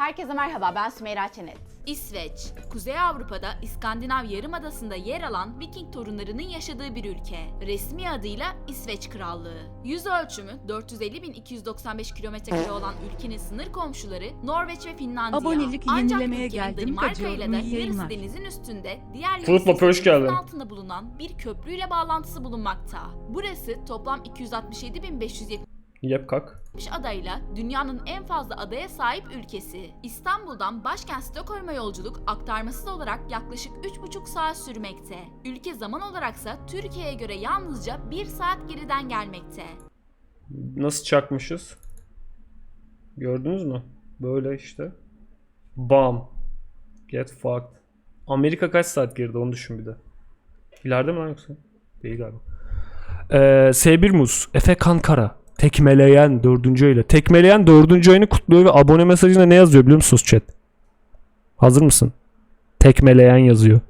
Herkese merhaba, ben Sümeyra Çenet. İsveç, Kuzey Avrupa'da İskandinav Yarımadası'nda yer alan Viking torunlarının yaşadığı bir ülke. Resmi adıyla İsveç Krallığı. Yüz ölçümü 450.295 kilometrekare olan ülkenin sınır komşuları Norveç ve Finlandiya. Abonelik Ancak yenilemeye ülkenin geldim, Danimarka ile de kaçıyorum, iyi yarısı yayınlar. denizin üstünde, diğer Fruit Lop, hoş yarısı geldin. denizin altında bulunan bir köprüyle bağlantısı bulunmakta. Burası toplam 267.570 Yep kalk. adayla dünyanın en fazla adaya sahip ülkesi. İstanbul'dan başkent Stockholm'a yolculuk aktarmasız olarak yaklaşık 3,5 saat sürmekte. Ülke zaman olaraksa Türkiye'ye göre yalnızca 1 saat geriden gelmekte. Nasıl çakmışız? Gördünüz mü? Böyle işte. Bam. Get fucked. Amerika kaç saat geride onu düşün bir de. İleride mi lan yoksa? Değil galiba. S1 Muz. Efe Kankara. Tekmeleyen 4. ayıyla. Tekmeleyen 4. ayını kutluyor ve abone mesajına ne yazıyor biliyor musunuz chat? Hazır mısın? Tekmeleyen yazıyor.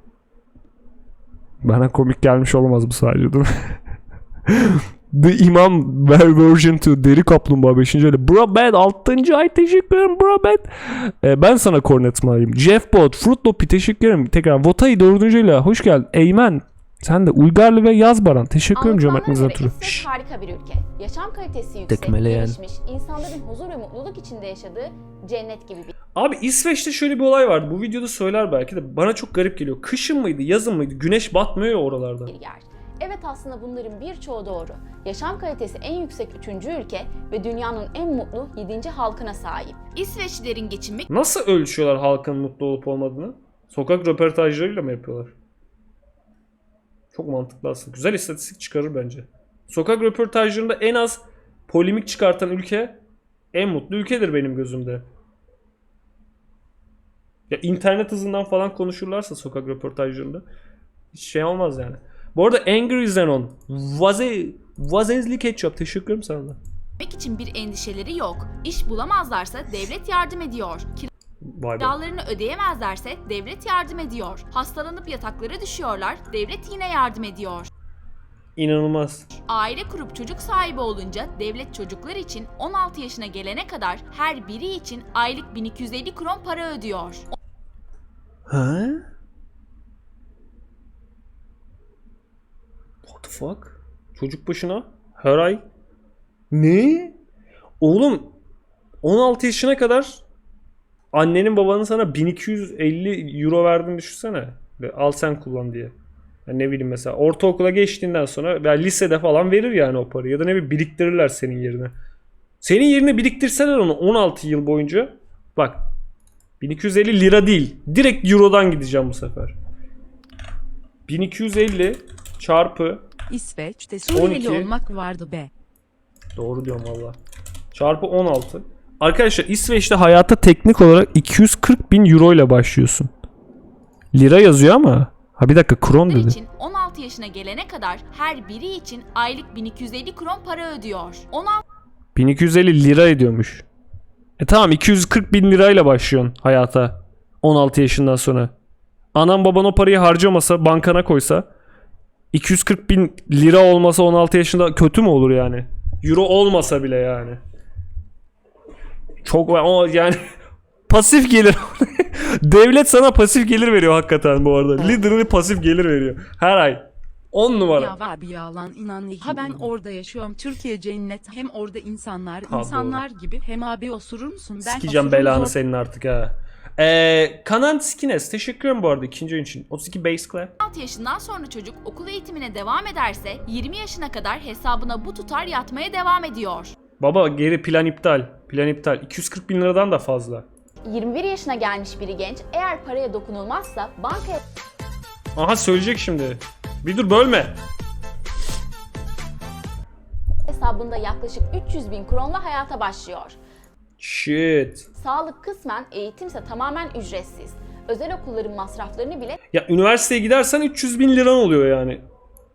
Bana komik gelmiş olamaz bu sadece değil mi? The Imam Version 2 Deri Kaplumbağa 5. ayıyla. Bro bad 6. ay teşekkür ederim bro bad. Ben sana kornet ısmarlayayım. Jeff Bot, Fruit Loop'i teşekkür ederim. Tekrar Votay 4. ayıyla. Hoş geldin. Eymen. Sen de Uygarlı ve Yaz Baran. Teşekkür ederim cömertliğiniz Anlatılanlara göre hatırı. İsveç harika bir ülke. Yaşam kalitesi yüksek, Tekmeleyen. gelişmiş, insanların huzur ve mutluluk içinde yaşadığı cennet gibi bir Abi İsveç'te şöyle bir olay vardı. Bu videoda söyler belki de bana çok garip geliyor. Kışın mıydı, yazın mıydı? Güneş batmıyor ya oralarda. yer. Evet, aslında bunların birçoğu doğru. Yaşam kalitesi en yüksek 3. ülke ve dünyanın en mutlu 7. halkına sahip. İsveçlilerin geçinmek Nasıl ölçüyorlar halkın mutlu olup olmadığını? Sokak röportajlarıyla mı yapıyorlar? Çok mantıklı aslında. Güzel istatistik çıkarır bence. Sokak röportajlarında en az polemik çıkartan ülke en mutlu ülkedir benim gözümde. Ya internet hızından falan konuşurlarsa sokak röportajlarında hiç şey olmaz yani. Bu arada Angry Zenon Vazezli Ketchup teşekkür ederim sana da. için bir endişeleri yok. İş bulamazlarsa devlet yardım ediyor. Vay be. Kiralarını ödeyemezlerse devlet yardım ediyor. Hastalanıp yataklara düşüyorlar, devlet yine yardım ediyor. İnanılmaz. Aile kurup çocuk sahibi olunca devlet çocuklar için 16 yaşına gelene kadar her biri için aylık 1250 kron para ödüyor. Ha? What the fuck? Çocuk başına her ay ne? Oğlum 16 yaşına kadar annenin babanın sana 1250 euro verdiğini düşünsene. Ve al sen kullan diye. Yani ne bileyim mesela ortaokula geçtiğinden sonra veya lisede falan verir yani o parayı. Ya da ne bileyim biriktirirler senin yerine. Senin yerine biriktirseler onu 16 yıl boyunca. Bak 1250 lira değil. Direkt eurodan gideceğim bu sefer. 1250 çarpı İsveç'te Suriyeli 12. olmak vardı be. doğru diyorum valla. Çarpı 16. Arkadaşlar İsveç'te hayata teknik olarak 240 bin euro ile başlıyorsun. Lira yazıyor ama. Ha bir dakika kron Çocuklar dedi. için 16 yaşına gelene kadar her biri için aylık 1250 kron para ödüyor. 16 1250 lira ediyormuş. Tamam 240 bin lirayla başlıyorsun hayata. 16 yaşından sonra. Anan baban o parayı harcamasa bankana koysa 240 bin lira olmasa 16 yaşında kötü mü olur yani? Euro olmasa bile yani. Çok o yani pasif gelir. Devlet sana pasif gelir veriyor hakikaten bu arada. Lider'ını pasif gelir veriyor. Her ay. 10 numara. Ya abi yalan inan. Ha ben orada yaşıyorum. Türkiye cennet. Hem orada insanlar Ha, insanlar gibi. Hem abi osurur musun? Ben Sikeceğim osururum belanı zor- senin artık ha. Kanan Skines teşekkür ederim bu arada ikinci oyun için. 32 base clap. yaşından sonra çocuk okul eğitimine devam ederse 20 yaşına kadar hesabına bu tutar yatmaya devam ediyor. Baba geri plan iptal. Plan iptal. 240 bin liradan da fazla. 21 yaşına gelmiş biri genç eğer paraya dokunulmazsa banka Aha söyleyecek şimdi. Bir dur bölme. hesabında yaklaşık 300 bin kronla hayata başlıyor. Shit. Sağlık kısmen, eğitimse tamamen ücretsiz. Özel okulların masraflarını bile Ya üniversiteye gidersen 300 bin liran oluyor yani.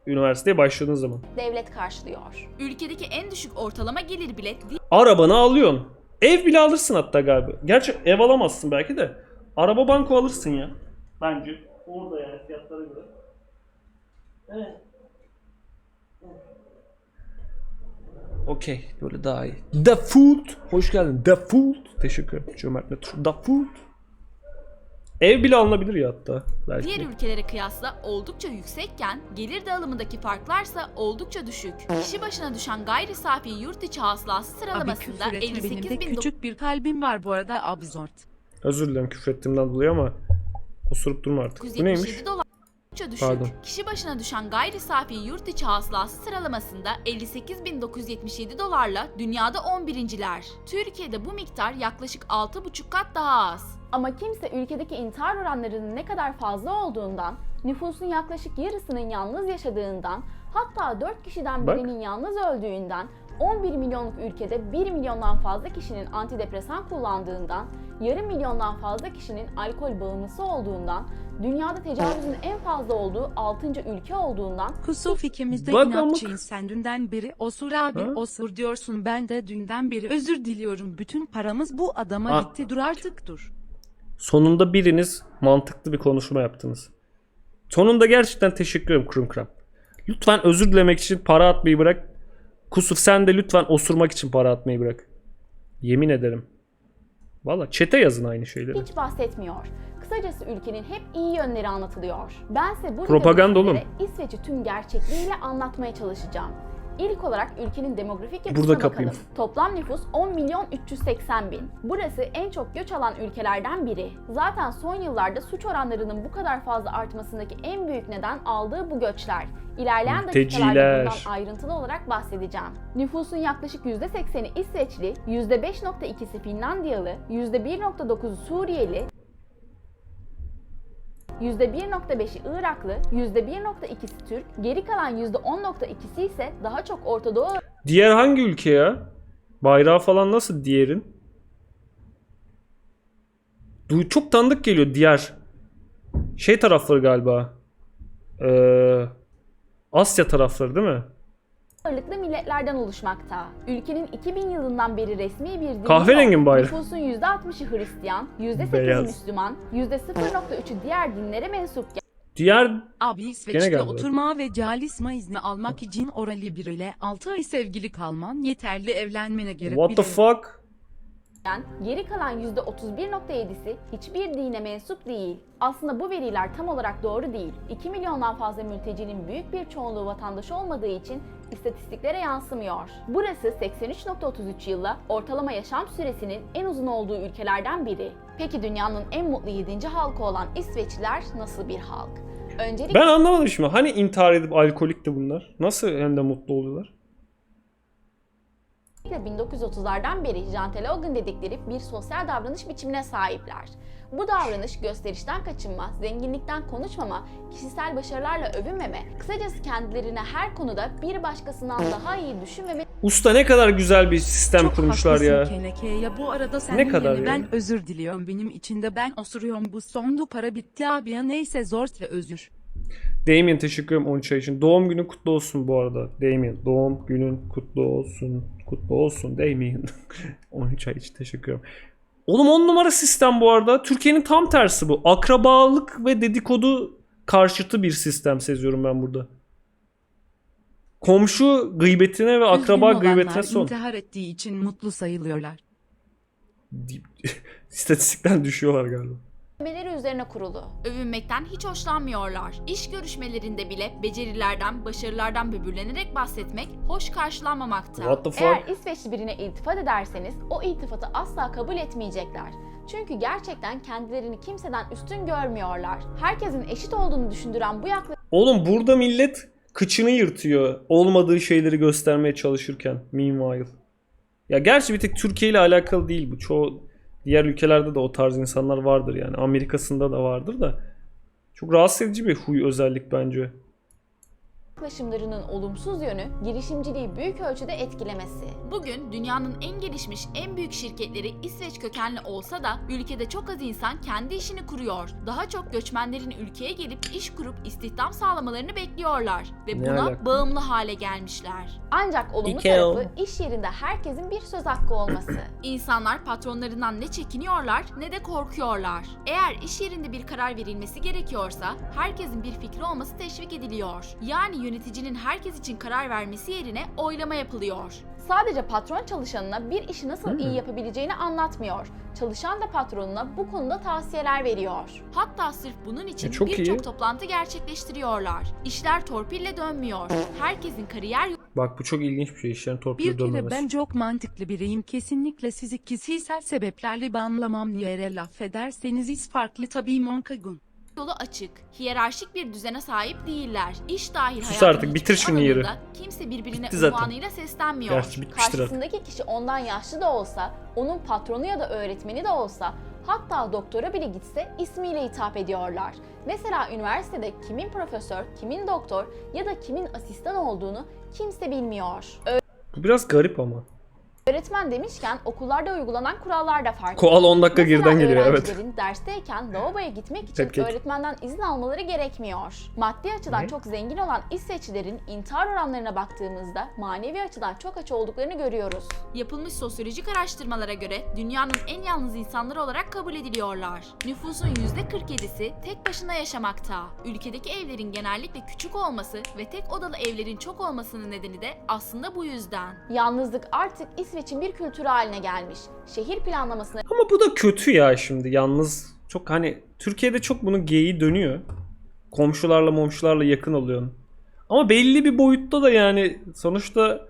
Üniversiteye başladığın zaman. devlet karşılıyor. Ülkedeki en düşük ortalama gelir bile Arabanı alıyorsun. Ev bile alırsın hatta galiba. Gerçi ev alamazsın belki de. Araba banko alırsın ya. Bence. Orada yani fiyatlara göre. Evet. Okey. Böyle daha iyi. The Food. Hoş geldin. The Food. Teşekkür ederim. Cömert'le da food. Ev bile alınabilir ya hatta. Belki. Diğer ülkelere kıyasla oldukça yüksekken gelir dağılımındaki farklarsa oldukça düşük. Kişi başına düşen gayri safi yurt içi hasılası Abi sıralamasında küfür etme, benim de 58.900 küçük bir kalbim var bu arada absort. Özür dilerim küfür ettiğimden dolayı ama osurup durma artık. Bu neymiş? 977 dolar oldukça düşük. Pardon. Kişi başına düşen gayri safi yurt içi hasılası sıralamasında 58.977 dolarla dünyada 11.ler. Türkiye'de bu miktar yaklaşık 6,5 kat daha az. Ama kimse ülkedeki intihar oranlarının ne kadar fazla olduğundan, nüfusun yaklaşık yarısının yalnız yaşadığından, hatta 4 kişiden Bak. birinin yalnız öldüğünden, 11 milyonluk ülkede 1 milyondan fazla kişinin antidepresan kullandığından, yarım milyondan fazla kişinin alkol bağımlısı olduğundan, dünyada tecavüzün en fazla olduğu 6. ülke olduğundan, Kusuf ikimiz de Bak inatçıyız, sen dünden beri osur abi Ha? osur diyorsun, ben de dünden beri özür diliyorum, bütün paramız bu adama Ha. gitti, dur artık dur. Sonunda biriniz mantıklı bir konuşma yaptınız. Sonunda gerçekten teşekkür ederim Krum Kram. Lütfen özür dilemek için para atmayı bırak. Kusuf sen de lütfen osurmak için para atmayı bırak. Yemin ederim. Valla chat'e yazın aynı şeyleri. hiç bahsetmiyor. Kısacası ülkenin hep iyi yönleri anlatılıyor. Bense bu Propaganda videoda oğlum. sizlere İsveç'i tüm gerçekliğiyle anlatmaya çalışacağım. İlk olarak ülkenin demografik yapısına Burada kapayım. bakalım. Toplam nüfus 10.380.000. Burası en çok göç alan ülkelerden biri. Zaten son yıllarda suç oranlarının bu kadar fazla artmasındaki en büyük neden aldığı bu göçler. İlerleyen dakikalarda Mülteciler. bundan ayrıntılı olarak bahsedeceğim. Nüfusun yaklaşık %80'i İsveçli, %5.2'si Finlandiyalı, %1.9'u Suriyeli, %1.5'i Iraklı, %1.2'si Türk, geri kalan %10.2'si ise daha çok Orta Doğu Diğer hangi ülke ya? Bayrağı falan nasıl diğerin? Çok tanıdık geliyor diğer. Şey tarafları galiba. Asya tarafları değil mi? ağırlıklı milletlerden oluşmakta. Ülkenin 2000 yılından beri resmi bir dini Kahverengi mi yok. bayrağı? Nüfusun %60'ı Hristiyan, %8'i Beyaz. Müslüman, %0.3'ü diğer dinlere mensup. Diğer Abi Gene İsveç'te geldi. oturma ve calisma izni almak için oralı biriyle 6 ay sevgili kalman yeterli, evlenmene gerek what the bile yok. fuck? Geri kalan %31.7'si hiçbir dine mensup değil. Aslında bu veriler tam olarak doğru değil. 2 milyondan fazla mültecinin büyük bir çoğunluğu vatandaş olmadığı için istatistiklere yansımıyor. Burası 83.33 yılla ortalama yaşam süresinin en uzun olduğu ülkelerden biri. Peki dünyanın en mutlu 7. halkı olan İsveçliler nasıl bir halk? Öncelikle Ben anlamadım şimdi. Hani intihar edip alkolikti bunlar? Nasıl hem de mutlu oluyorlar? 1930'lardan beri Jantelogen dedikleri bir sosyal davranış biçimine sahipler. Bu davranış gösterişten kaçınma, zenginlikten konuşmama, kişisel başarılarla övünmeme, kısacası kendilerine her konuda bir başkasından daha iyi düşünmeme Usta ne kadar güzel bir sistem Çok kurmuşlar haklısın ya. Keneke ya, bu arada sen Ne kadar ben yani? özür diliyorum, benim içinde ben osuruyorum, bu sondu para bitti abi ya, neyse zor ve özür. Damien teşekkür ederim 13 ay için. Doğum günün kutlu olsun bu arada. Damien doğum günün kutlu olsun. Kutlu olsun Damien. 13 ay için teşekkür ederim. Oğlum 10 numara sistem bu arada. Türkiye'nin tam tersi bu. Akrabalık ve dedikodu karşıtı bir sistem seziyorum ben burada. Komşu gıybetine ve akraba Üzgün gıybetine olanlar son. intihar ettiği için mutlu sayılıyorlar. İstatistikten düşüyorlar galiba. üzerine kurulu. Övünmekten hiç hoşlanmıyorlar. İş görüşmelerinde bile becerilerden, başarılardan böbürlenerek bahsetmek hoş karşılanmamakta. What the fuck? Eğer İsveçli birine iltifat ederseniz o iltifatı asla kabul etmeyecekler. Çünkü gerçekten kendilerini kimseden üstün görmüyorlar. Herkesin eşit olduğunu düşündüren bu yaklaşım Oğlum burada millet kıçını yırtıyor olmadığı şeyleri göstermeye çalışırken. Meanwhile. Ya gerçi bir tek Türkiye ile alakalı değil bu. Çoğu diğer ülkelerde de o tarz insanlar vardır yani. Amerika'sında da vardır da. Çok rahatsız edici bir huy özellik bence. yaklaşımlarının olumsuz yönü girişimciliği büyük ölçüde etkilemesi. Bugün dünyanın en gelişmiş, en büyük şirketleri İsveç kökenli olsa da ülkede çok az insan kendi işini kuruyor. Daha çok göçmenlerin ülkeye gelip iş kurup istihdam sağlamalarını bekliyorlar ve Ne buna alaka? bağımlı hale gelmişler. Ancak olumlu İKEA. tarafı iş yerinde herkesin bir söz hakkı olması. İnsanlar patronlarından ne çekiniyorlar ne de korkuyorlar. Eğer iş yerinde bir karar verilmesi gerekiyorsa herkesin bir fikri olması teşvik ediliyor. Yani yöneticinin herkes için karar vermesi yerine oylama yapılıyor. Sadece patron çalışanına bir işi nasıl iyi yapabileceğini anlatmıyor. Çalışan da patronuna bu konuda tavsiyeler veriyor. Hatta sırf bunun için çok iyi. birçok toplantı gerçekleştiriyorlar. İşler torpille dönmüyor. Herkesin kariyer Bak bu çok ilginç bir şey. İşlerin torpille Bir kere dönmemesi. ben çok mantıklı biriyim. Kesinlikle sizi kişisel sebeplerle banlamam. Yere laf ederseniz farklı tabii Monkagun. yolu açık. Hiyerarşik bir düzene sahip değiller. İş dahil Sus hayatın artık, bitir hiçbir şunu yeri. alanında kimse birbirine Bitti zaten. unvanıyla seslenmiyor. Gerçi bitmiştir artık. Karşısındaki kişi ondan yaşlı da olsa, onun patronu ya da öğretmeni de olsa, hatta doktora bile gitse ismiyle hitap ediyorlar. Mesela üniversitede kimin profesör, kimin doktor ya da kimin asistan olduğunu kimse bilmiyor. Bu biraz garip ama. Öğretmen demişken okullarda uygulanan kurallar da farklı. Koala 10 dakika Mesela geriden geliyor, evet. öğrencilerin dersteyken lavaboya gitmek için Cupcake. öğretmenden izin almaları gerekmiyor. Maddi açıdan Ne? çok zengin olan İsveçlilerin intihar oranlarına baktığımızda manevi açıdan çok aç olduklarını görüyoruz. Yapılmış sosyolojik araştırmalara göre dünyanın en yalnız insanları olarak kabul ediliyorlar. Nüfusun %47'si tek başına yaşamakta. Ülkedeki evlerin genellikle küçük olması ve tek odalı evlerin çok olmasının nedeni de aslında bu yüzden. Yalnızlık artık İsveç'in bir kültürü haline gelmiş. Şehir planlamasına Ama bu da kötü ya şimdi. Yalnız çok hani Türkiye'de çok bunun geyiği dönüyor. Komşularla yakın oluyorsun. Ama belli bir boyutta da yani sonuçta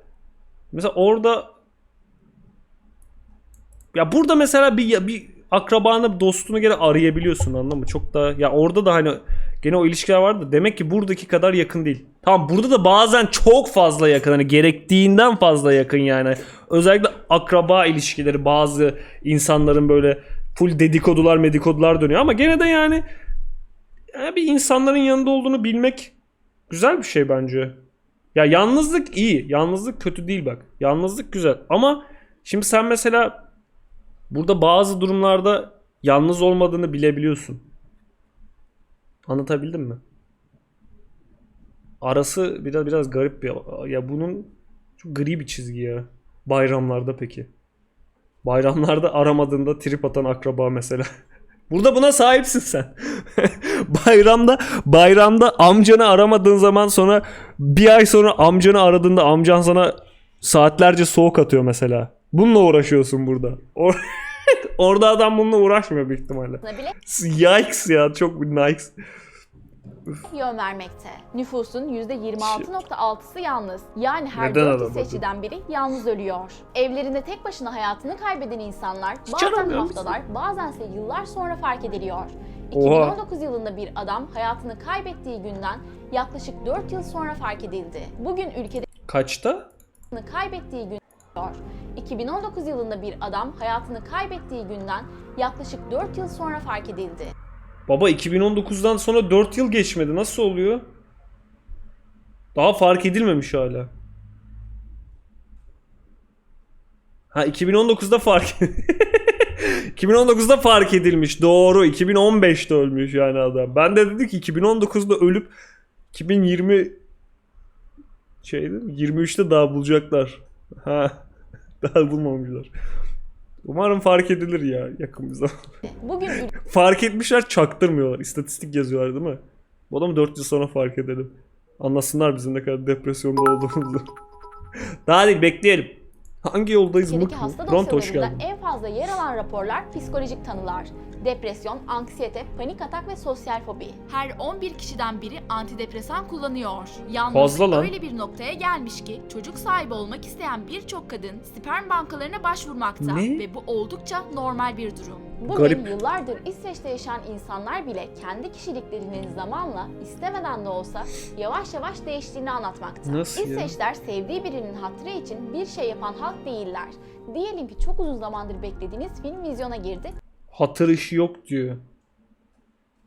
mesela orada ya burada mesela bir akrabanı, dostunu gene arayabiliyorsun, anladın mı? Çok da ya orada da hani gene o ilişkiler vardı. Demek ki buradaki kadar yakın değil. Tamam, burada da bazen çok fazla yakın, hani gerektiğinden fazla yakın yani. Özellikle akraba ilişkileri, bazı insanların böyle full dedikodular dönüyor ama gene de yani bir insanların yanında olduğunu bilmek güzel bir şey bence. Ya yalnızlık iyi. Yalnızlık kötü değil bak. Yalnızlık güzel. Ama şimdi sen mesela burada bazı durumlarda yalnız olmadığını bilebiliyorsun. Anlatabildim mi? Arası biraz garip bir, ya bunun çok gri bir çizgi ya. Bayramlarda peki. Bayramlarda aramadığında trip atan akraba mesela. Burada buna sahipsin sen. Bayramda amcanı aramadığın zaman sonra bir ay sonra amcanı aradığında amcan sana saatlerce soğuk atıyor mesela. Bununla uğraşıyorsun burada. Orada adam bununla uğraşmıyor büyük ihtimalle. bile Yikes ya, çok yikes. yön vermekte. Nüfusun %26.6'sı yalnız. Yani her Neden 4 adam İsveçliden biri yalnız ölüyor. Evlerinde tek başına hayatını kaybeden insanlar bazen aramıyor musun? haftalar, bazense yıllar sonra fark ediliyor. Oha. 2019 yılında bir adam hayatını kaybettiği günden yaklaşık 4 yıl sonra fark edildi. Bugün ülkede Kaçta? kaybettiği gün 2019 yılında bir adam hayatını kaybettiği günden yaklaşık 4 yıl sonra fark edildi. Baba 2019'dan sonra 4 yıl geçmedi. Nasıl oluyor? Daha fark edilmemiş hala. Ha 2019'da fark 2019'da fark edilmiş. Doğru. 2015'te ölmüş yani adam. Ben de dedik ki 2019'da ölüp 2020 23'te daha bulacaklar. Ha. Daha bulmamışlar. Umarım fark edilir ya yakın bir zaman. Bugün Fark etmişler, çaktırmıyorlar. İstatistik yazıyorlar değil mi? Bu adamı 4 yıl sonra fark edelim. Anlasınlar bizim ne kadar depresyonda olduğumuzu. Daha değil, bekleyelim. Hangi yoldayız? ülkedeki Mutlu. hasta Front, hoş dosyalarında geldin. en fazla yer alan raporlar psikolojik tanılar. Depresyon, anksiyete, panik atak ve sosyal fobi. Her 11 kişiden biri antidepresan kullanıyor. Yalnızlık Fazla lan. öyle bir noktaya gelmiş ki çocuk sahibi olmak isteyen birçok kadın sperm bankalarına başvurmakta Ne? ve bu oldukça normal bir durum. Bugün Garip. yıllardır İsveç'te yaşayan insanlar bile kendi kişiliklerinin zamanla istemeden de olsa yavaş yavaş değiştiğini anlatmakta. Nasıl ya? İsveçler sevdiği birinin hatırı için bir şey yapan halk değiller. Diyelim ki çok uzun zamandır beklediğiniz film vizyona girdi Hatır işi yok diyor.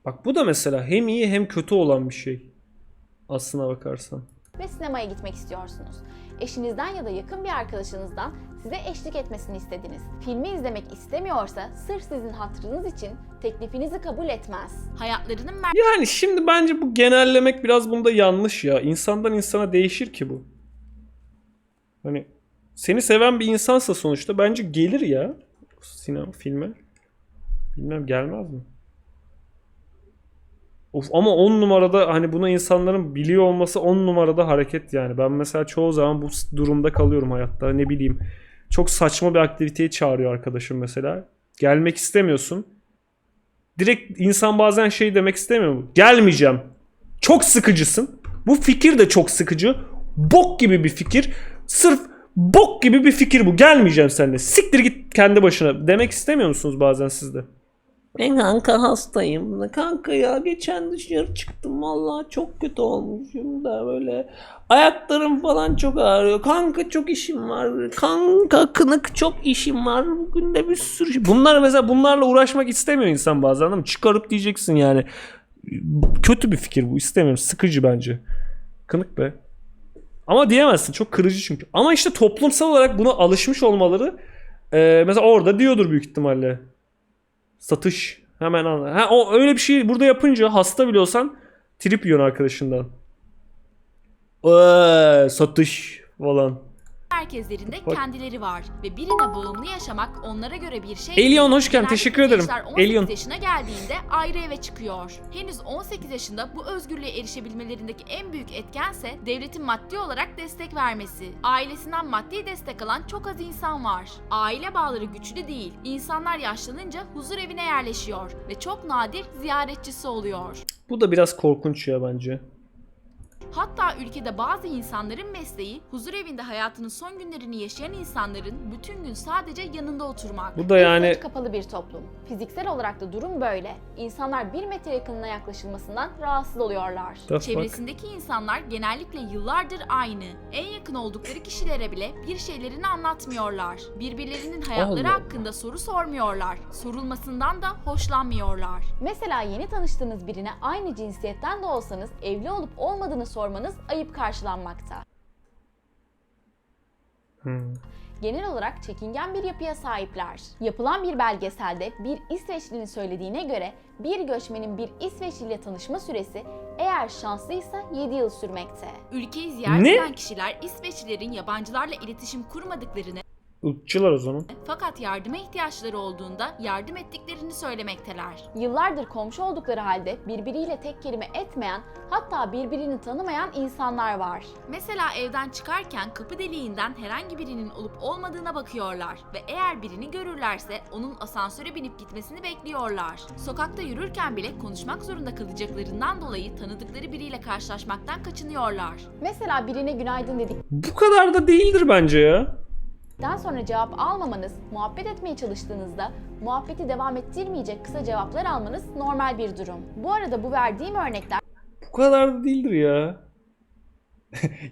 Bak bu da mesela hem iyi hem kötü olan bir şey. Aslına bakarsan. ve sinemaya gitmek istiyorsunuz. Eşinizden ya da yakın bir arkadaşınızdan size eşlik etmesini istediniz. Filmi izlemek istemiyorsa sırf sizin hatırınız için teklifinizi kabul etmez. Hayatlarının Yani şimdi bence bu genellemek biraz bunda yanlış ya. İnsandan insana değişir ki bu. Hani seni seven bir insansa sonuçta bence gelir ya sinema filme. Bilmem gelmez mi? Of, ama 10 numarada hani bunu insanların biliyor olması 10 numarada hareket yani. Ben mesela çoğu zaman bu durumda kalıyorum hayatta. Ne bileyim, çok saçma bir aktiviteyi çağırıyor arkadaşım mesela. Gelmek istemiyorsun. Direkt insan bazen şey demek istemiyor mu? Gelmeyeceğim. Çok sıkıcısın. Bu fikir de çok sıkıcı. Bok gibi bir fikir. Sırf bok gibi bir fikir bu. Gelmeyeceğim seninle. Siktir git kendi başına. Demek istemiyor musunuz bazen siz de? Ben kanka hastayım. Kanka ya geçen dışarı çıktım. Vallahi çok kötü olmuşum da böyle. Ayaklarım falan çok ağrıyor. Kanka çok işim var. Kanka kınık çok işim var. Bugün de bir sürü şey. Bunlar mesela, bunlarla uğraşmak istemiyor insan bazen, değil mi? Çıkarıp diyeceksin yani. Kötü bir fikir bu. İstemiyorum. Sıkıcı bence. Kınık be. Ama diyemezsin. Çok kırıcı çünkü. Ama işte toplumsal olarak buna alışmış olmaları mesela orada diyordur büyük ihtimalle. Satış. Hemen anla. Ha, o öyle bir şey burada yapınca hasta bile olsan trip yiyorsun arkadaşından. Satış falan. merkezlerinde Bak. kendileri var ve birine bağımlı yaşamak onlara göre bir şey Elion, değil. hoş geldin. Genellikle Teşekkür ederim. gençler 18 Elion. yaşına geldiğinde ayrı eve çıkıyor. Henüz 18 yaşında bu özgürlüğe erişebilmelerindeki en büyük etkense devletin maddi olarak destek vermesi. Ailesinden maddi destek alan çok az insan var. Aile bağları güçlü değil. İnsanlar yaşlanınca huzur evine yerleşiyor ve çok nadir ziyaretçisi oluyor. Bu da biraz korkunç ya bence. Hatta ülkede bazı insanların mesleği huzur evinde hayatının son günlerini yaşayan insanların bütün gün sadece yanında oturmak. Bu da yani İsveç kapalı bir toplum. Fiziksel olarak da durum böyle. İnsanlar 1 metre yakınına yaklaşılmasından rahatsız oluyorlar. the fuck? Çevresindeki insanlar genellikle yıllardır aynı. En yakın oldukları kişilere bile bir şeylerini anlatmıyorlar. Birbirlerinin hayatları Allah. hakkında soru sormuyorlar. Sorulmasından da hoşlanmıyorlar. Mesela yeni tanıştığınız birine aynı cinsiyetten de olsanız evli olup olmadığını sormanız ayıp karşılanmakta. Genel olarak çekingen bir yapıya sahipler. Yapılan bir belgeselde bir İsveçlinin söylediğine göre bir göçmenin bir Isveçli ile tanışma süresi eğer şanslıysa 7 yıl sürmekte. Ülkeyi ziyaret Ne? eden kişiler İsveçlilerin yabancılarla iletişim kurmadıklarını Irkçılar o zaman. fakat yardıma ihtiyaçları olduğunda yardım ettiklerini söylemekteler. Yıllardır komşu oldukları halde birbiriyle tek kelime etmeyen, hatta birbirini tanımayan insanlar var. Mesela evden çıkarken kapı deliğinden herhangi birinin olup olmadığına bakıyorlar ve eğer birini görürlerse onun asansöre binip gitmesini bekliyorlar. Sokakta yürürken bile konuşmak zorunda kalacaklarından dolayı tanıdıkları biriyle karşılaşmaktan kaçınıyorlar. Mesela birine günaydın Bu kadar da değildir bence ya. dedikten sonra cevap almamanız, muhabbet etmeye çalıştığınızda muhabbeti devam ettirmeyecek kısa cevaplar almanız normal bir durum. Bu arada bu verdiğim örnekler Bu kadar da değildir ya.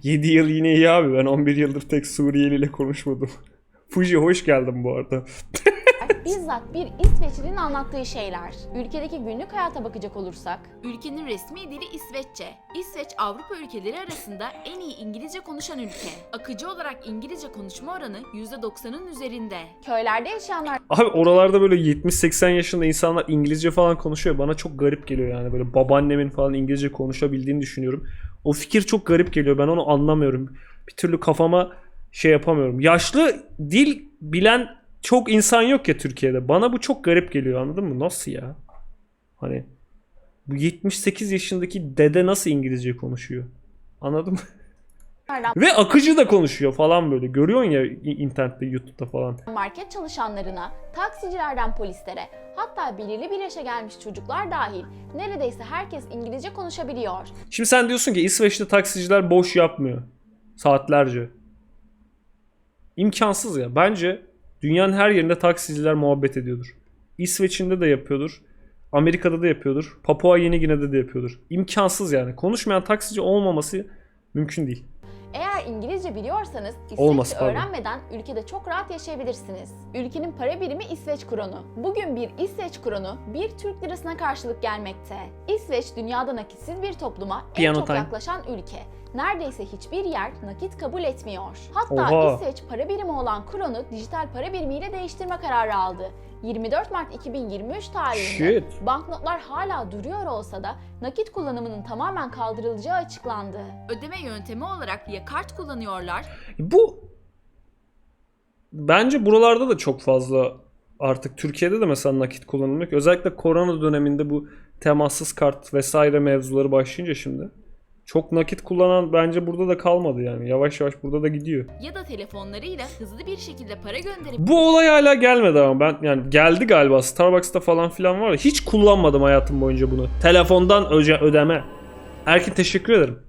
7 yıl yine iyi abi. Ben 11 yıldır tek Suriyeli ile konuşmadım. Fuji hoş geldin bu arada. bizzat bir İsveçlinin anlattığı şeyler. Ülkedeki günlük hayata bakacak olursak, Ülkenin resmi dili İsveççe. İsveç Avrupa ülkeleri arasında en iyi İngilizce konuşan ülke. Akıcı olarak İngilizce konuşma oranı %90'ın üzerinde. köylerde yaşayanlar Abi oralarda böyle 70-80 yaşında insanlar İngilizce falan konuşuyor. Bana çok garip geliyor yani. Böyle babaannemin falan İngilizce konuşabildiğini düşünüyorum. O fikir çok garip geliyor. Ben onu anlamıyorum. Bir türlü kafama şey yapamıyorum. Yaşlı dil bilen çok insan yok ya Türkiye'de. Bana bu çok garip geliyor, anladın mı? Nasıl ya? Hani bu 78 yaşındaki dede nasıl İngilizce konuşuyor? Anladın mı? Ve akıcı da konuşuyor falan böyle. Görüyorsun ya internette, YouTube'da falan. market çalışanlarına, taksicilerden polislere, hatta belirli bir yaşa gelmiş çocuklar dahil neredeyse herkes İngilizce konuşabiliyor. Şimdi sen diyorsun ki İsveç'te taksiciler boş yapmıyor. Saatlerce. İmkansız ya. Bence dünyanın her yerinde taksiciler muhabbet ediyordur. İsveç'inde de yapıyordur. Amerika'da da yapıyordur. Papua Yeni Gine'de de yapıyordur. İmkansız yani. Konuşmayan taksici olmaması mümkün değil. Eğer İngilizce biliyorsanız Olmaz, İsveççe pardon. öğrenmeden ülkede çok rahat yaşayabilirsiniz. Ülkenin para birimi İsveç kronu. Bugün bir İsveç kronu bir Türk lirasına karşılık gelmekte. İsveç dünyada nakitsiz bir topluma en Piano çok time. yaklaşan ülke. Neredeyse hiçbir yer nakit kabul etmiyor. Hatta Oha. İsveç para birimi olan kronu dijital para birimiyle değiştirme kararı aldı. 24 Mart 2023 tarihinde Shit. banknotlar hala duruyor olsa da nakit kullanımının tamamen kaldırılacağı açıklandı. Ödeme yöntemi olarak ya kart kullanıyorlar Bu bence buralarda da çok fazla, artık Türkiye'de de mesela nakit kullanılmak. Özellikle korona döneminde bu temassız kart vesaire mevzuları başlayınca şimdi. Çok nakit kullanan bence burada da kalmadı yani. Yavaş yavaş burada da gidiyor. ya da telefonlarıyla hızlı bir şekilde para gönderip Bu olay hala gelmedi ama ben yani geldi galiba. Starbucks'ta falan filan var ya. Hiç kullanmadım hayatım boyunca bunu. Telefondan ödeme. Erkin teşekkür ederim.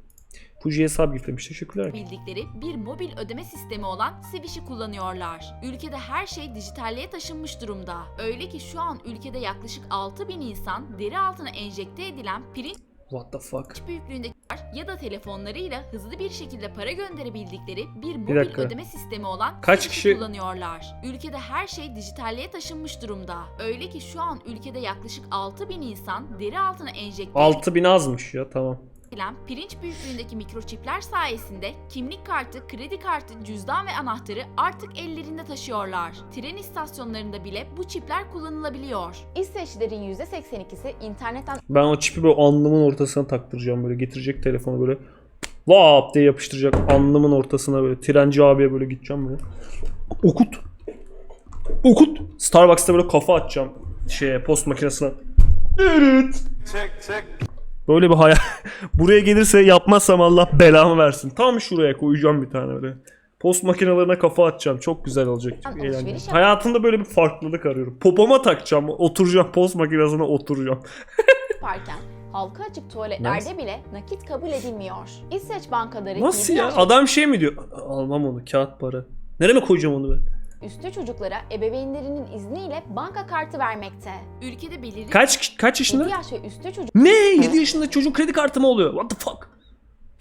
Fuji hesap giflemiş. Teşekkürler. bildikleri bir mobil ödeme sistemi olan Swish'i kullanıyorlar. Ülkede her şey dijitalliğe taşınmış durumda. Öyle ki şu an ülkede yaklaşık 6.000 insan deri altına enjekte edilen pirinç What the fuck? büyüklüğünde ya da telefonlarıyla hızlı bir şekilde para gönderebildikleri bir mobil dakika. ödeme sistemi olan Kaç Swish'i kişi- kullanıyorlar. Ülkede her şey dijitalliğe taşınmış durumda. Öyle ki şu an ülkede yaklaşık 6.000 insan deri altına enjekte 6000 azmış ya, tamam. edilen pirinç büyüklüğündeki mikroçipler sayesinde kimlik kartı, kredi kartı, cüzdan ve anahtarı artık ellerinde taşıyorlar. Tren istasyonlarında bile bu çipler kullanılabiliyor. İsveçlilerin %82'si internetten Ben o çipi böyle alnımın ortasına taktıracağım böyle. Getirecek telefonu böyle. Vap diye yapıştıracak alnımın ortasına böyle. Trenci abiye böyle gideceğim böyle. Okut. Okut. Starbucks'ta böyle kafa atacağım post makinesine. Evet. Böyle bir hayal. Buraya gelirse yapmazsam Allah belamı versin. Tam şuraya koyacağım bir tane böyle. Post makinelerine kafa atacağım. Çok güzel olacak. Çok Alışveriş eğlenceli. yap- Hayatımda böyle bir farklılık arıyorum. Popoma takacağım. Oturacağım. Post makinesine oturacağım. yaparken halka açık tuvaletlerde bile nakit kabul edilmiyor. İsveç bankaları Nasıl 7 ya? yaş Adam şey mi diyor? Almam onu. Kağıt para. Nereye koyacağım onu ben? üstü çocuklara ebeveynlerinin izniyle banka kartı vermekte. Ülkede belirli Kaç 7 yaşında? yaş ve üstü çocuk Ne? 7 yaşında çocuk kredi kartı mı oluyor? What the fuck?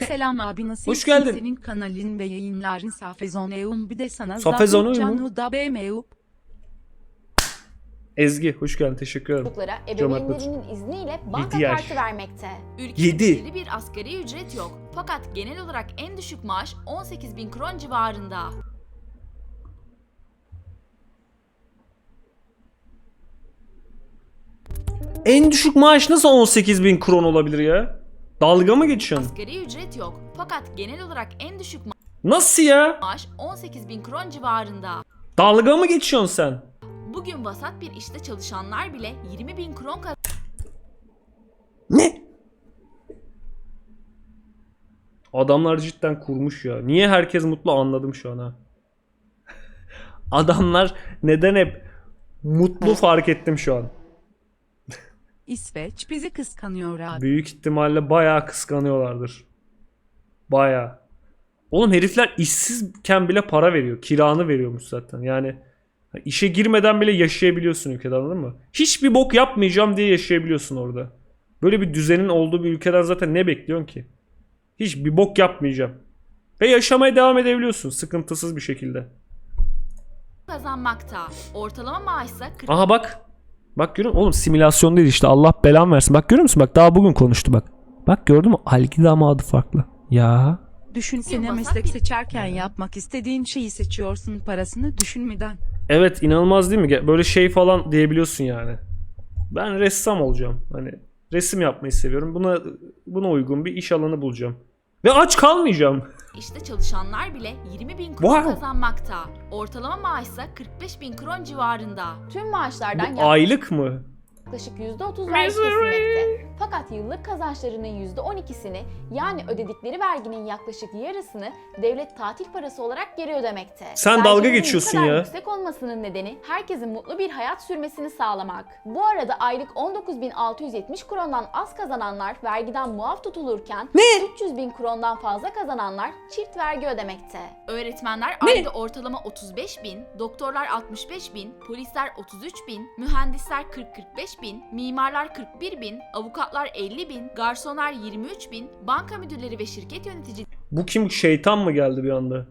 Selam abi, nasılsın? Hoş geldin. Senin kanalın ve yayınların safezoneum, bir de sana Safezoneum zaten mu? canı da BMU. Ezgi hoş geldin. Teşekkür ederim. çocuklara Cömert ebeveynlerinin izniyle banka 7 yaş. kartı vermekte. ülkede 7. belirli bir asgari ücret yok. Fakat genel olarak en düşük maaş 18.000 kron civarında. En düşük maaş nasıl 18.000 kron olabilir ya? Dalga mı geçiyorsun? Asgari ücret yok. Fakat genel olarak en düşük Nasıl ya? maaş 18.000 kron civarında. Dalga mı geçiyorsun sen? Bugün vasat bir işte çalışanlar bile 20.000 kron Ne? Adamlar cidden kurmuş ya. Niye herkes mutlu anladım şu an ha. Adamlar neden hep mutlu fark ettim şu an. İsveç bizi kıskanıyor abi. Büyük ihtimalle bayağı kıskanıyorlardır. Bayağı. Oğlum herifler işsizken bile para veriyor. Kiranı veriyormuş zaten. Yani işe girmeden bile yaşayabiliyorsun ülkede, anladın mı? Hiçbir bok yapmayacağım diye yaşayabiliyorsun orada. Böyle bir düzenin olduğu bir ülkeden zaten ne bekliyorsun ki? Hiçbir bok yapmayacağım. Ve yaşamaya devam edebiliyorsun sıkıntısız bir şekilde. kazanmakta. Ortalama maaşsa Aha bak. Bak görüyor musun? Oğlum simülasyon değil işte. Allah belamı versin. Bak görüyor musun? Bak daha bugün konuştu bak. Bak gördün mü? Algida ama adı farklı. Ya. Düşünsene, Vasat meslek bir- seçerken yapmak istediğin şeyi seçiyorsun parasını düşünmeden. Evet, inanılmaz değil mi? Böyle şey falan diyebiliyorsun yani. Ben ressam olacağım. Hani resim yapmayı seviyorum. Buna uygun bir iş alanı bulacağım. Ve aç kalmayacağım. işte çalışanlar bile 20.000 kron Wow. kazanmakta. Ortalama maaşsa 45.000 kron civarında. Tüm maaşlardan Bu aylık mı? yaklaşık %30 vergi kesilmekte. Fakat yıllık kazançlarının %12'sini yani ödedikleri verginin yaklaşık yarısını devlet tatil parası olarak geri ödemekte. Sen dalga Vergilerin geçiyorsun bu kadar ya. yüksek olmasının nedeni herkesin mutlu bir hayat sürmesini sağlamak. Bu arada aylık 19.670 krondan az kazananlar vergiden muaf tutulurken 300.000 krondan fazla kazananlar çift vergi ödemekte. Öğretmenler ayda ortalama 35.000, doktorlar 65.000, polisler 33.000, mühendisler 40-45.000, mimarlar 41.000, avukatlar 50.000, garsonlar 23.000, banka müdürleri ve şirket yöneticileri Bu kim? Şeytan mı geldi bir anda?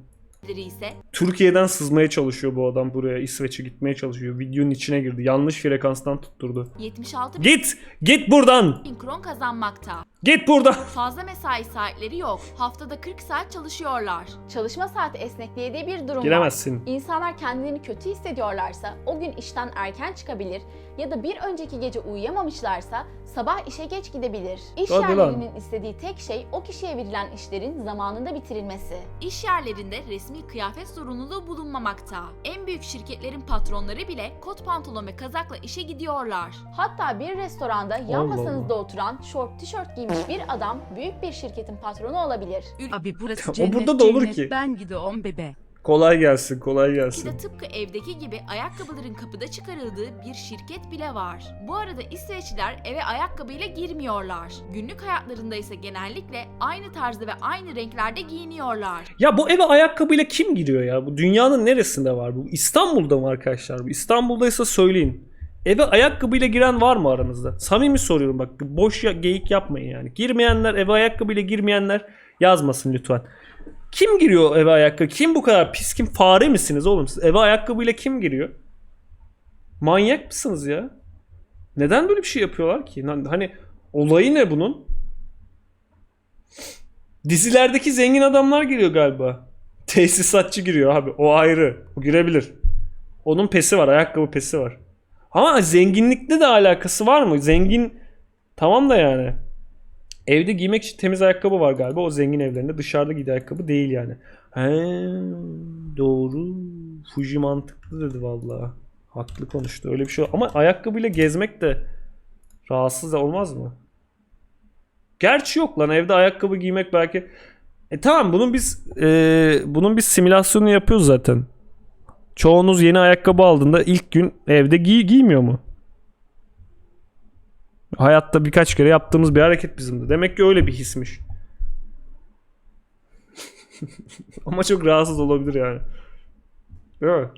ise Türkiye'den sızmaya çalışıyor bu adam buraya. İsveç'e gitmeye çalışıyor. Videonun içine girdi. Yanlış frekanstan tutturdu. 76.000 Git! Git buradan! kron kazanmakta. Git buradan. Fazla mesai saatleri yok. Haftada 40 saat çalışıyorlar. Çalışma saati esnekliği diye bir durum var. Giremezsin. İnsanlar kendilerini kötü hissediyorlarsa o gün işten erken çıkabilir ya da bir önceki gece uyuyamamışlarsa sabah işe geç gidebilir. İş Hadi lan. yerlerinin istediği tek şey o kişiye verilen işlerin zamanında bitirilmesi. İş yerlerinde resmi kıyafet zorunluluğu bulunmamakta. En büyük şirketlerin patronları bile kot pantolon ve kazakla işe gidiyorlar. Hatta bir restoranda yan Allah masanızda oturan şort tişört giymiş bir adam büyük bir şirketin patronu olabilir. Abi burası O cennet, burada da olur cennet, ki. ben gidiyorum bebe. Kolay gelsin, kolay Bir gelsin. de tıpkı evdeki gibi ayakkabıların kapıda çıkarıldığı bir şirket bile var. Bu arada İsveçliler eve ayakkabıyla girmiyorlar. Günlük hayatlarında ise genellikle aynı tarzda ve aynı renklerde giyiniyorlar. Ya bu eve ayakkabıyla kim giriyor ya? Bu dünyanın neresinde var bu? İstanbul'da mı arkadaşlar? Bu İstanbul'daysa söyleyin. Eve ayakkabıyla giren var mı aranızda? Samimi soruyorum bak. Boş geyik yapmayın yani. Girmeyenler, eve ayakkabıyla girmeyenler yazmasın lütfen. Kim giriyor eve ayakkabı? Kim bu kadar pis? Kim? Fare misiniz oğlum siz? Eve ayakkabıyla kim giriyor? Manyak mısınız ya? Neden böyle bir şey yapıyorlar ki? Hani olayı ne bunun? Dizilerdeki zengin adamlar giriyor galiba. Tesisatçı giriyor abi. O ayrı. O girebilir. Onun pesi var. Ayakkabı pesi var. Ama zenginlikle de alakası var mı? Zengin tamam da yani. Evde giymek için temiz ayakkabı var galiba. O zengin evlerinde dışarıda giydiği ayakkabı değil yani. He, doğru. Fuji mantıklı dedi vallahi. Haklı konuştu. Öyle bir şey. Ama ayakkabıyla gezmek de rahatsız da olmaz mı? Gerçi yok lan, evde ayakkabı giymek belki. Tamam, bunun biz simülasyonunu yapıyoruz zaten. Çoğunuz yeni ayakkabı aldığında ilk gün evde giymiyor mu? Hayatta birkaç kere yaptığımız bir hareket bizim de. Demek ki öyle bir hismiş. Ama çok rahatsız olabilir yani. Değil mi?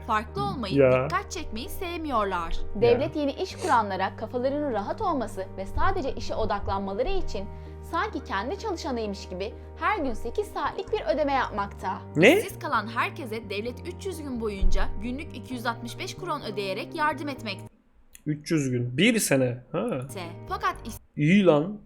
Farklı olmayı, Ya. dikkat çekmeyi sevmiyorlar. Devlet yeni iş kuranlara kafalarının rahat olması ve sadece işe odaklanmaları için sanki kendi çalışanıymış gibi her gün 8 saatlik bir ödeme yapmakta. Ne? İşsiz kalan herkese devlet 300 gün boyunca günlük 265 kron ödeyerek yardım etmekte. 300 gün. Bir sene. Ha. Fakat İyi lan.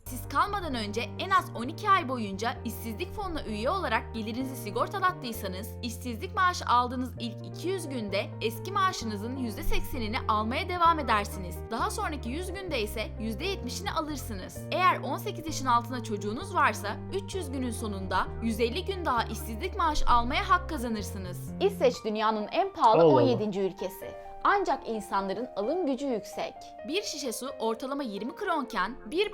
işsiz kalmadan önce en az 12 ay boyunca işsizlik fonuna üye olarak gelirinizi sigortalattıysanız, işsizlik maaşı aldığınız ilk 200 günde eski maaşınızın %80'ini almaya devam edersiniz. Daha sonraki 100 günde ise %70'ini alırsınız. Eğer 18 yaşın altında çocuğunuz varsa 300 günün sonunda 150 gün daha işsizlik maaşı almaya hak kazanırsınız. İsveç dünyanın en pahalı Allah 17. ülkesi. Ancak insanların alım gücü yüksek. Bir şişe su ortalama 20 kronken bir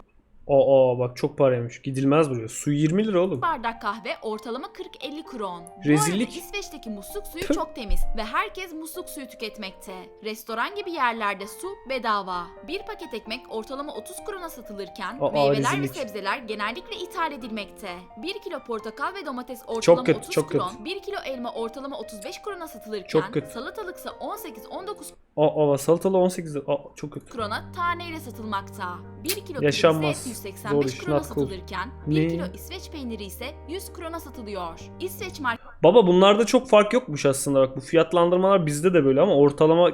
Aa bak çok paraymış. Gidilmez buraya. Su 20 lira oğlum. bardak kahve ortalama 40-50 kron. Bu Rezillik. arada İsveç'teki musluk suyu Tüh. çok temiz ve herkes musluk suyu tüketmekte. Restoran gibi yerlerde su bedava. Bir paket ekmek ortalama 30 krona satılırken Aa, meyveler rezillik. ve sebzeler genellikle ithal edilmekte. 1 kilo portakal ve domates ortalama kötü, 30 çok kron, kötü. 1 kilo elma ortalama 35 krona satılırken Çok kötü. salatalıksa 18-19 Aa salatalı 18 lira. Aa çok kötü. krona taneyle satılmakta. 1 kilo Yaşanmaz. pirinç ise 185 Zor iş, krona not cool. satılırken 1 Ne? kilo İsveç peyniri ise 100 krona satılıyor. İsveç Baba bunlarda çok fark yokmuş aslında, bak bu fiyatlandırmalar bizde de böyle ama ortalama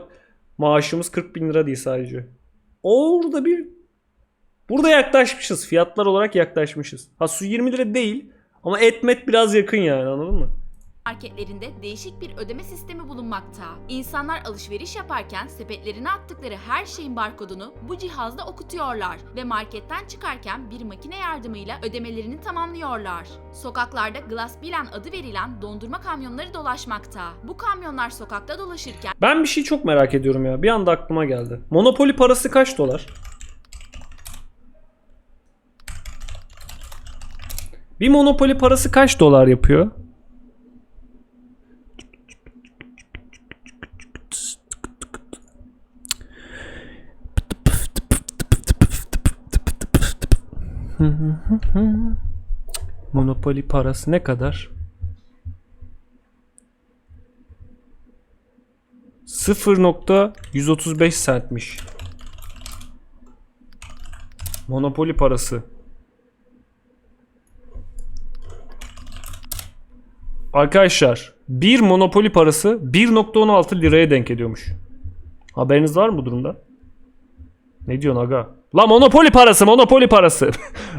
maaşımız 40 bin lira değil sadece. Burada yaklaşmışız, fiyatlar olarak yaklaşmışız. Ha su 20 lira değil ama etmet biraz yakın yani, anladın mı? marketlerinde değişik bir ödeme sistemi bulunmakta. İnsanlar alışveriş yaparken sepetlerine attıkları her şeyin barkodunu bu cihazda okutuyorlar ve marketten çıkarken bir makine yardımıyla ödemelerini tamamlıyorlar. Sokaklarda Glassbilen adı verilen dondurma kamyonları dolaşmakta. Bu kamyonlar sokakta dolaşırken Ben bir şey çok merak ediyorum ya, bir anda aklıma geldi. Monopoly parası kaç dolar? Bir Monopoly parası kaç dolar yapıyor? Monopoly parası ne kadar? 0.135 centmiş. Monopoly parası. Arkadaşlar, bir Monopoly parası 1.16 liraya denk ediyormuş. Haberiniz var mı bu durumda? Ne diyorsun aga? La Monopoly parası, Monopoly parası.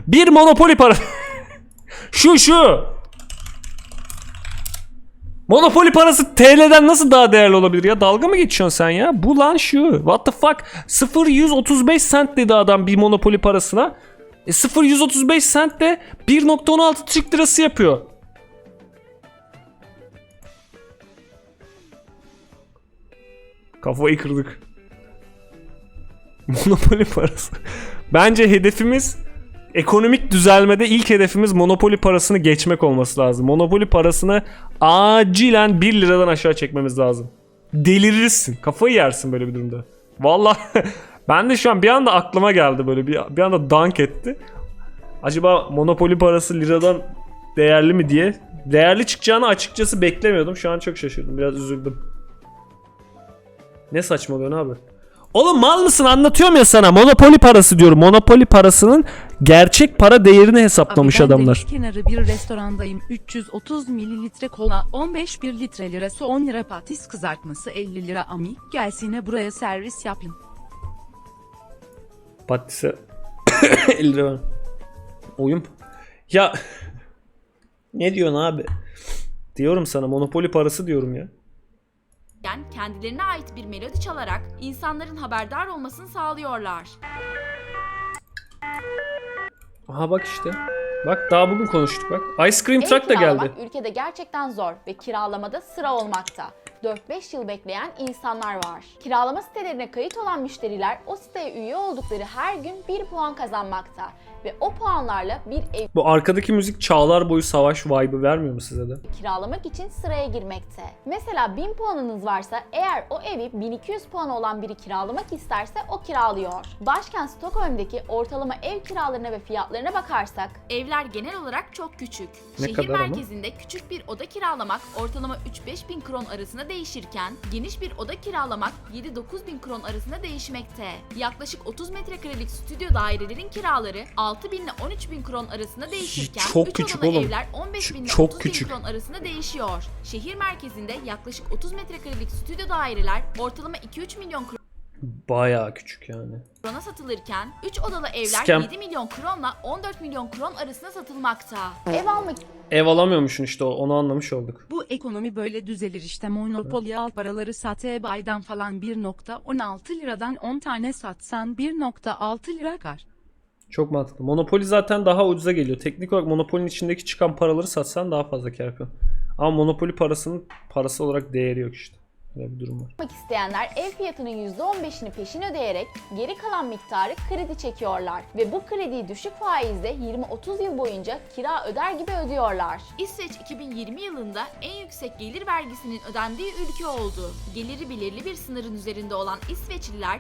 Bir Monopoly parası. Şu. Monopoly parası TL'den nasıl daha değerli olabilir ya? Dalga mı geçiyorsun sen ya? Bu lan şu. What the fuck? 0,135 cent dedi adam bir Monopoly parasına. 0,135 cent de 1,16 Türk lirası yapıyor. Kafayı kırdık. Monopoly parası. Bence hedefimiz ekonomik düzelmede ilk hedefimiz Monopoly parasını geçmek olması lazım. Monopoly parasını acilen 1 liradan aşağı çekmemiz lazım. Delirirsin. Kafayı yersin böyle bir durumda. Vallahi ben de şu an bir anda aklıma geldi böyle bir anda dank etti. Acaba Monopoly parası liradan değerli mi diye. Değerli çıkacağını açıkçası beklemiyordum. Şu an çok şaşırdım. Biraz üzüldüm. Ne saçmalıyorsun abi? Oğlum mal mısın? Anlatıyorum ya sana. Monopoly parası diyorum. Monopoly parasının gerçek para değerini hesaplamış Abi ben adamlar. deniz kenarı bir restorandayım. 330 mililitre kola 15 1 litre lirası 10 lira patis kızartması 50 lira amik gelsene buraya servis yapın. Patis'e 50 lira. Oyun. Ya ne diyorsun abi? Diyorum sana Monopoly parası diyorum ya. kendilerine ait bir melodi çalarak insanların haberdar olmasını sağlıyorlar. Aha bak işte. Bak daha bugün konuştuk bak. Ice Cream Ev Truck da geldi. kiralamak ülkede gerçekten zor ve kiralamada sıra olmakta. 4-5 yıl bekleyen insanlar var. Kiralama sitelerine kayıt olan müşteriler o siteye üye oldukları her gün 1 puan kazanmakta. Ve o puanlarla bir ev Bu arkadaki müzik çağlar boyu savaş vibe'ı vermiyor mu size de? kiralamak için sıraya girmekte. Mesela 1000 puanınız varsa eğer o evi 1200 puan olan biri kiralamak isterse o kiralıyor. Başkent Stockholm'daki ortalama ev kiralarına ve fiyatlarına bakarsak Evler genel olarak çok küçük. Ne Şehir kadar ama? merkezinde küçük bir oda kiralamak ortalama 3-5 bin kron arasında değişirken geniş bir oda kiralamak 7-9 bin kron arasında değişmekte. Yaklaşık 30 metrekarelik stüdyo dairelerin kiraları 6 bin ile 13 bin kron arasında değişirken Çok 3 küçük odalı oğlum. evler 15 bin ile Çok 30 küçük. bin kron arasında değişiyor. Şehir merkezinde yaklaşık 30 metrekarelik stüdyo daireler ortalama 2-3 milyon Bayağı küçük yani. krona satılırken 3 odalı evler Scam. 7 milyon kronla 14 milyon kron arasında satılmakta. ev almak Ev alamıyormuşsun işte onu anlamış olduk. Bu ekonomi böyle düzelir işte Monopoly al paraları sat eBay'dan falan 1,16 liradan 10 tane satsan 1,6 lira kar. Çok mantıklı. Monopoly zaten daha ucuza geliyor. Teknik olarak Monopoly'nin içindeki çıkan paraları satsan daha fazla kar yapıyorsun. Ama Monopoly parasının parası olarak değeri yok işte. Böyle bir durum var. isteyenler ev fiyatının %15'ini peşin ödeyerek geri kalan miktarı kredi çekiyorlar. Ve bu krediyi düşük faizle 20-30 yıl boyunca kira öder gibi ödüyorlar. İsveç 2020 yılında en yüksek gelir vergisinin ödendiği ülke oldu. Geliri belirli bir sınırın üzerinde olan İsveçliler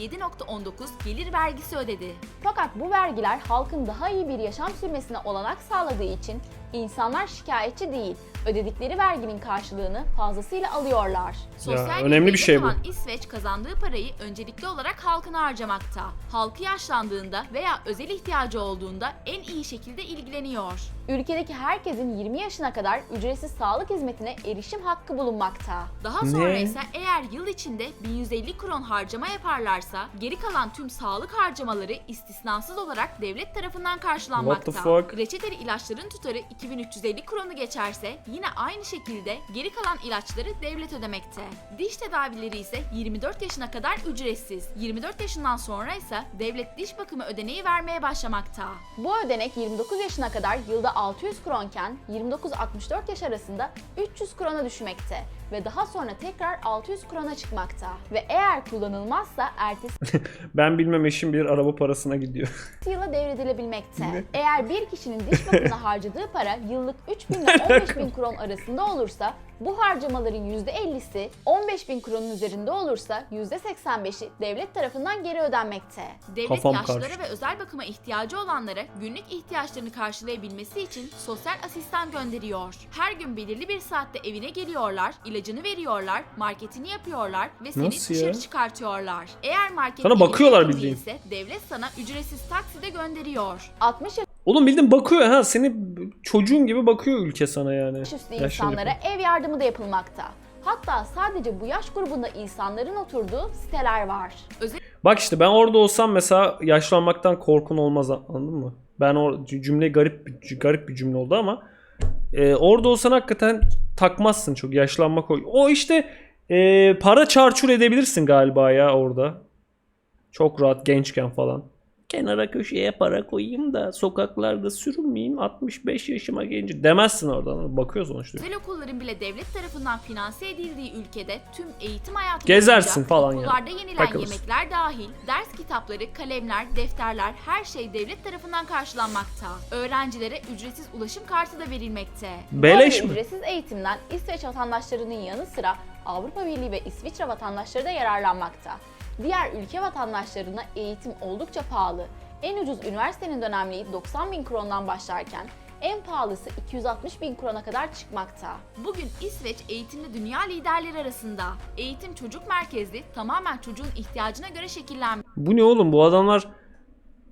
%57,19 gelir vergisi ödedi. Fakat bu vergiler halkın daha iyi bir yaşam sürmesine olanak sağladığı için insanlar şikayetçi değil. Ödedikleri verginin karşılığını fazlasıyla alıyorlar. Sosyal önemli bir bir şey bu. olan İsveç kazandığı parayı öncelikli olarak halkına harcamakta. Halkı yaşlandığında veya özel ihtiyacı olduğunda en iyi şekilde ilgileniyor. Ülkedeki herkesin 20 yaşına kadar ücretsiz sağlık hizmetine erişim hakkı bulunmakta. Daha sonra Ne? ise eğer yıl içinde 1150 kron harcama yaparlarsa geri kalan tüm sağlık harcamaları istisnasız olarak devlet tarafından karşılanmakta. What the fuck? Reçeteli ilaçların tutarı 2350 kronu geçerse yine aynı şekilde geri kalan ilaçları devlet ödemekte. Diş tedavileri ise 24 yaşına kadar ücretsiz. 24 yaşından sonra ise devlet diş bakımı ödeneği vermeye başlamakta. Bu ödenek 29 yaşına kadar yılda 600 kronken 29-64 yaş arasında 300 krona düşmekte ve daha sonra tekrar 600 krona çıkmakta. Ve eğer kullanılmazsa ertesi Ben bilmem eşim bir araba parasına gidiyor. yıla devredilebilmekte. Eğer bir kişinin diş bakımına harcadığı para yıllık 3.000 ile 15.000 kron arasında olursa bu harcamaların %50'si 15.000 kronun üzerinde olursa %85'i devlet tarafından geri ödenmekte. Devlet Kafam yaşlılara karıştı. ve özel bakıma ihtiyacı olanlara günlük ihtiyaçlarını karşılayabilmesi için sosyal asistan gönderiyor. Her gün belirli bir saatte evine geliyorlar, ilacını veriyorlar, marketini yapıyorlar ve seni Nasıl dışarı ya? çıkartıyorlar. Eğer market Sana evine bakıyorlar yakın bildiğin. değilse devlet sana ücretsiz takside gönderiyor. 60 yaş Oğlum bildiğin bakıyor ha seni çocuğun gibi bakıyor ülke sana yani. üstü Yaşlı insanlara ülke. ev yardımı da yapılmakta. Hatta sadece bu yaş grubunda insanların oturduğu siteler var. Bak işte ben orada olsam mesela yaşlanmaktan korkun olmaz, anladın mı? Ben o cümle garip bir cümle oldu ama orada olsan hakikaten takmazsın çok yaşlanmak o işte para çarçur edebilirsin galiba ya orada. Çok rahat gençken falan. Kenara köşeye para koyayım da sokaklarda sürünmeyeyim 65 yaşıma gelince demezsin oradan. Bakıyoruz sonuçta. Özel okulların bile devlet tarafından finanse edildiği ülkede tüm eğitim hayatı Gezersin boyunca falan ya. okullarda yenilen Takılırsın. yemekler dahil ders kitapları, kalemler, defterler her şey devlet tarafından karşılanmakta. Öğrencilere ücretsiz ulaşım kartı da verilmekte. Beleş Böyle mi? ücretsiz eğitimden İsveç vatandaşlarının yanı sıra Avrupa Birliği ve İsviçre vatandaşları da yararlanmakta. Diğer ülke vatandaşlarına eğitim oldukça pahalı. En ucuz üniversitenin dönemliği 90.000 krondan başlarken en pahalısı 260.000 krona kadar çıkmakta. Bugün İsveç eğitimde dünya liderleri arasında. Eğitim çocuk merkezli, tamamen çocuğun ihtiyacına göre şekillenmiş. Bu ne oğlum, bu adamlar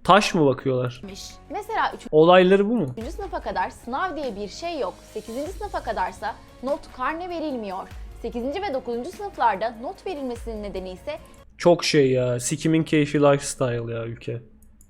taş mı bakıyorlar? Mesela Olayları bu mu? 3. sınıfa kadar sınav diye bir şey yok. 8. sınıfa kadarsa not karne verilmiyor. 8. ve 9. sınıflarda not verilmesinin nedeni ise Çok şey ya. Sikimin keyfi lifestyle ya ülke.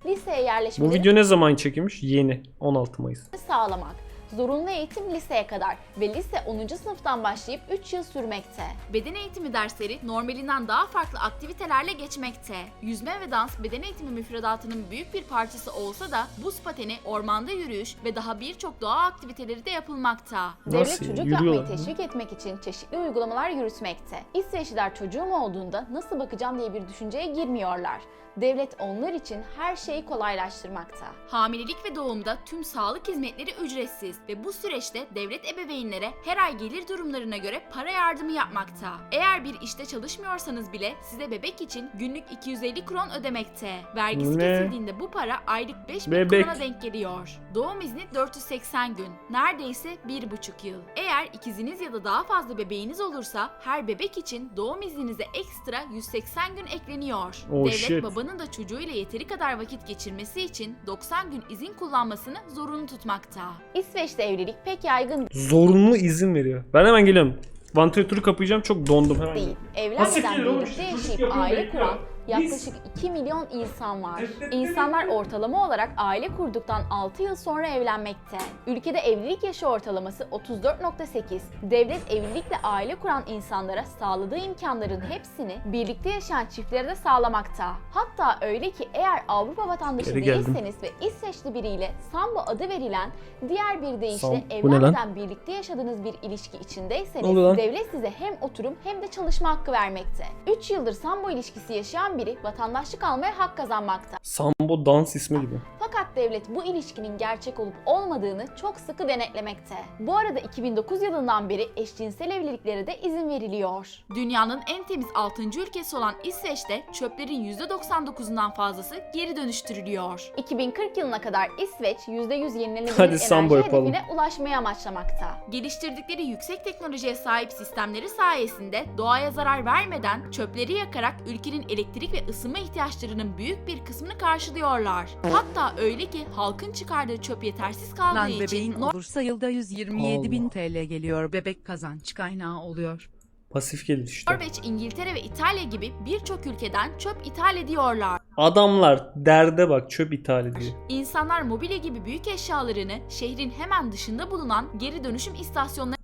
liseye Bu yerleşmeleri video ne zaman çekilmiş? Yeni. 16 Mayıs. sağlamak. Zorunlu eğitim liseye kadar ve lise 10. sınıftan başlayıp 3 yıl sürmekte. Beden eğitimi dersleri normalinden daha farklı aktivitelerle geçmekte. Yüzme ve dans beden eğitimi müfredatının büyük bir parçası olsa da buz pateni, ormanda yürüyüş ve daha birçok doğa aktiviteleri de yapılmakta. Devlet Nasıl ya? çocuk Yürüyorlar. yapmayı teşvik etmek için çeşitli uygulamalar yürütmekte. İsveçliler çocuğum olduğunda nasıl bakacağım diye bir düşünceye girmiyorlar. Devlet onlar için her şeyi kolaylaştırmakta. Hamilelik ve doğumda tüm sağlık hizmetleri ücretsiz ve bu süreçte devlet ebeveynlere her ay gelir durumlarına göre para yardımı yapmakta. Eğer bir işte çalışmıyorsanız bile size bebek için günlük 250 kron ödemekte. Vergisi Ne? kesildiğinde bu para aylık 5000 Bebek. krona denk geliyor. Doğum izni 480 gün, neredeyse 1,5 yıl. Eğer ikiziniz ya da daha fazla bebeğiniz olursa her bebek için doğum izninize ekstra 180 gün ekleniyor. Oh Devlet shit. babanın da çocuğuyla yeteri kadar vakit geçirmesi için 90 gün izin kullanmasını zorunlu tutmakta. İsveç'te evlilik pek yaygın Zorunlu izin veriyor. Ben hemen geliyorum. Vantilatörü kapayacağım. Çok dondum hemen. değil. Pasif Evlenmeden değil oğlum, birlikte çocuk yaşayıp yapıyor, aile bekliyor. kuran yaklaşık 2 milyon insan var. İnsanlar ortalama olarak aile kurduktan 6 yıl sonra evlenmekte. Ülkede evlilik yaşı ortalaması 34.8. Devlet evlilikle aile kuran insanlara sağladığı imkanların hepsini birlikte yaşayan çiftlere de sağlamakta. Hatta öyle ki eğer Avrupa vatandaşı Geri geldim. değilseniz ve İsveçli biriyle Sambo adı verilen, diğer bir deyişle Sam- bu ne lan? evlenmeden birlikte yaşadığınız bir ilişki Ne içindeyseniz oluyor lan? devlet size hem oturum hem de çalışma hakkı vermekte. 3 yıldır Sambo ilişkisi yaşayan biri vatandaşlık almaya hak kazanmakta. Sambo dans ismi gibi. Fakat devlet bu ilişkinin gerçek olup olmadığını çok sıkı denetlemekte. Bu arada 2009 yılından beri eşcinsel evliliklere de izin veriliyor. Dünyanın en temiz 6. ülkesi olan İsveç'te çöplerin %99'undan fazlası geri dönüştürülüyor. 2040 yılına kadar İsveç %100 yenilenebilir Hadi Sambo enerji yapalım. hedefine ulaşmaya amaçlamakta. Geliştirdikleri yüksek teknolojiye sahip sistemleri sayesinde doğaya zarar vermeden çöpleri yakarak ülkenin elektrik ve ısınma ihtiyaçlarının büyük bir kısmını karşılıyorlar. Hatta öyle ki halkın çıkardığı çöp yetersiz kaldığı Lan için bebeğin olursa yılda 127.000 TL geliyor. Bebek kazanç kaynağı oluyor. Pasif gelir işte. Norveç, İngiltere ve İtalya gibi birçok ülkeden çöp ithal ediyorlar. Adamlar derde bak, çöp ithal ediyor. İnsanlar mobilya gibi büyük eşyalarını şehrin hemen dışında bulunan geri dönüşüm istasyonlarına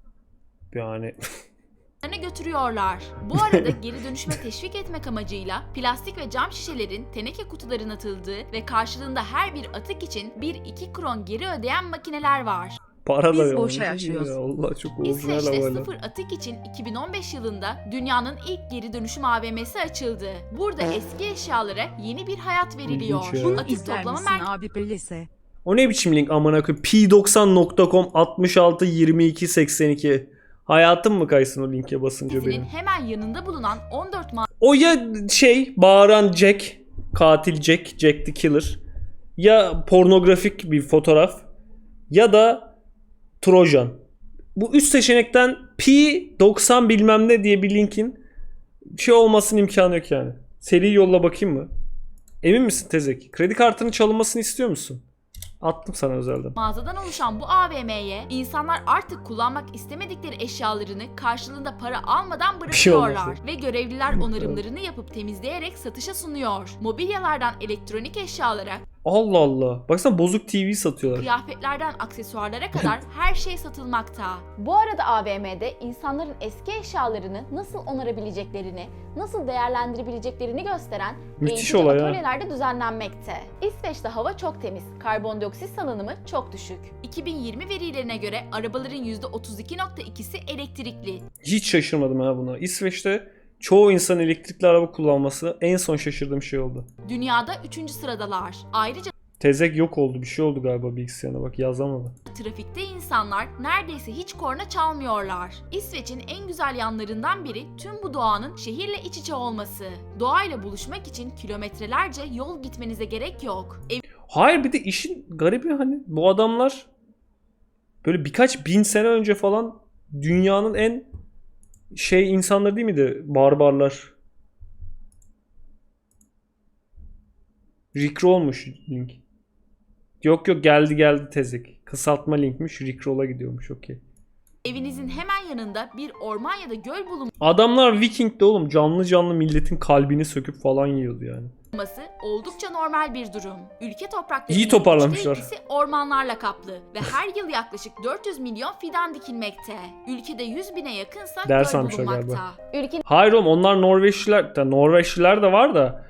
Yani götürüyorlar. Bu arada geri dönüşüme teşvik etmek amacıyla plastik ve cam şişelerin teneke kutuların atıldığı ve karşılığında her bir atık için 1-2 kron geri ödeyen makineler var. para da Biz yok. boşa yaşıyoruz. Ya Allah, çok orijinal İsveç'te havayla. sıfır atık için 2015 yılında dünyanın ilk geri dönüşüm AVM'si açıldı. Burada eski eşyalara yeni bir hayat veriliyor. İlginç ya. Bunu Atık izler toplama misin abi plese? O ne biçim link amına koyayım? p90.com 66 22 82. Hayatım mı kaysın o linke basınca merkezinin benim? hemen yanında bulunan 14 O ya şey bağıran Jack, katil Jack the Killer, ya pornografik bir fotoğraf ya da Trojan. Bu üç seçenekten P90 bilmem ne diye bir linkin şey olmasının imkanı yok yani. Seri yolla bakayım mı? Emin misin Tezek? Kredi kartının çalınmasını istiyor musun? Attım sana özelden. Mağazadan oluşan bu AVM'ye insanlar artık kullanmak istemedikleri eşyalarını karşılığında para almadan şey olmaz bırakıyorlar ve görevliler onarımlarını yapıp temizleyerek satışa sunuyor. Mobilyalardan elektronik eşyalara, Allah Allah. Baksana bozuk TV satıyorlar. kıyafetlerden aksesuarlara kadar her şey satılmakta. Bu arada AVM'de insanların eski eşyalarını nasıl onarabileceklerini, nasıl değerlendirebileceklerini gösteren Müthiş eğitici olay ha. atölyeler de düzenlenmekte. İsveç'te hava çok temiz, karbondioksit salınımı çok düşük. 2020 verilerine göre arabaların %32.2'si elektrikli. Hiç şaşırmadım ha buna. İsveç'te çoğu insan elektrikli araba kullanması en son şaşırdığım şey oldu. Dünyada 3. sıradalar. Ayrıca Tezek yok oldu. Bir şey oldu galiba bilgisayarına. Bak yazamadı. trafikte insanlar neredeyse hiç korna çalmıyorlar. İsveç'in en güzel yanlarından biri tüm bu doğanın şehirle iç içe olması. Doğayla buluşmak için kilometrelerce yol gitmenize gerek yok. Hayır bir de işin garibi hani bu adamlar böyle birkaç bin sene önce falan dünyanın en şey insanları değil miydi? Barbarlar. Rickroll'muş link. Yok geldi tezek. Kısaltma linkmiş. Rickroll'a gidiyormuş okey. Evinizin hemen yanında bir orman ya da göl Adamlar Viking'de oğlum canlı milletin kalbini söküp falan yiyordu yani. bulunması oldukça normal bir durum. Ülke topraklarının İyi toparlamışlar. %2'si ormanlarla kaplı ve her yıl yaklaşık 400 milyon fidan dikilmekte. Ülkede 100 bine yakınsa Ders göl almışlar bulunmakta. Ülkenin Hayır oğlum onlar Norveçliler de var da